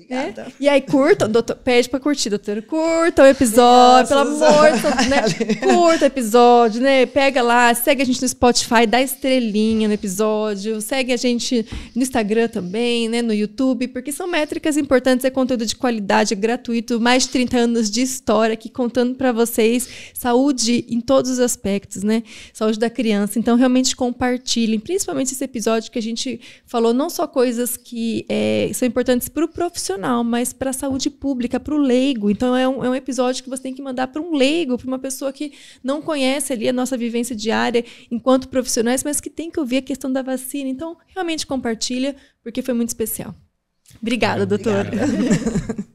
Obrigada. E aí curtam, pede pra curtir, doutora. Curta o episódio, pelo amor de Deus, né? Curta o episódio, né? Pega lá, segue a gente no Spotify, dá estrelinha no episódio, segue a gente no Instagram também, né? No YouTube, porque são métricas importantes, é conteúdo de qualidade, é gratuito, mais de 30 anos de história aqui contando pra vocês saúde em todos os aspectos, né? Saúde da criança. Então, realmente compartilhem, principalmente esse episódio que a gente falou, não só coisas que são importantes pro profissional, mas para a saúde pública, para o leigo. Então, é um episódio que você tem que mandar para um leigo, para uma pessoa que não conhece ali a nossa vivência diária enquanto profissionais, mas que tem que ouvir a questão da vacina. Então, realmente compartilha, porque foi muito especial. Obrigada, doutora. Obrigada.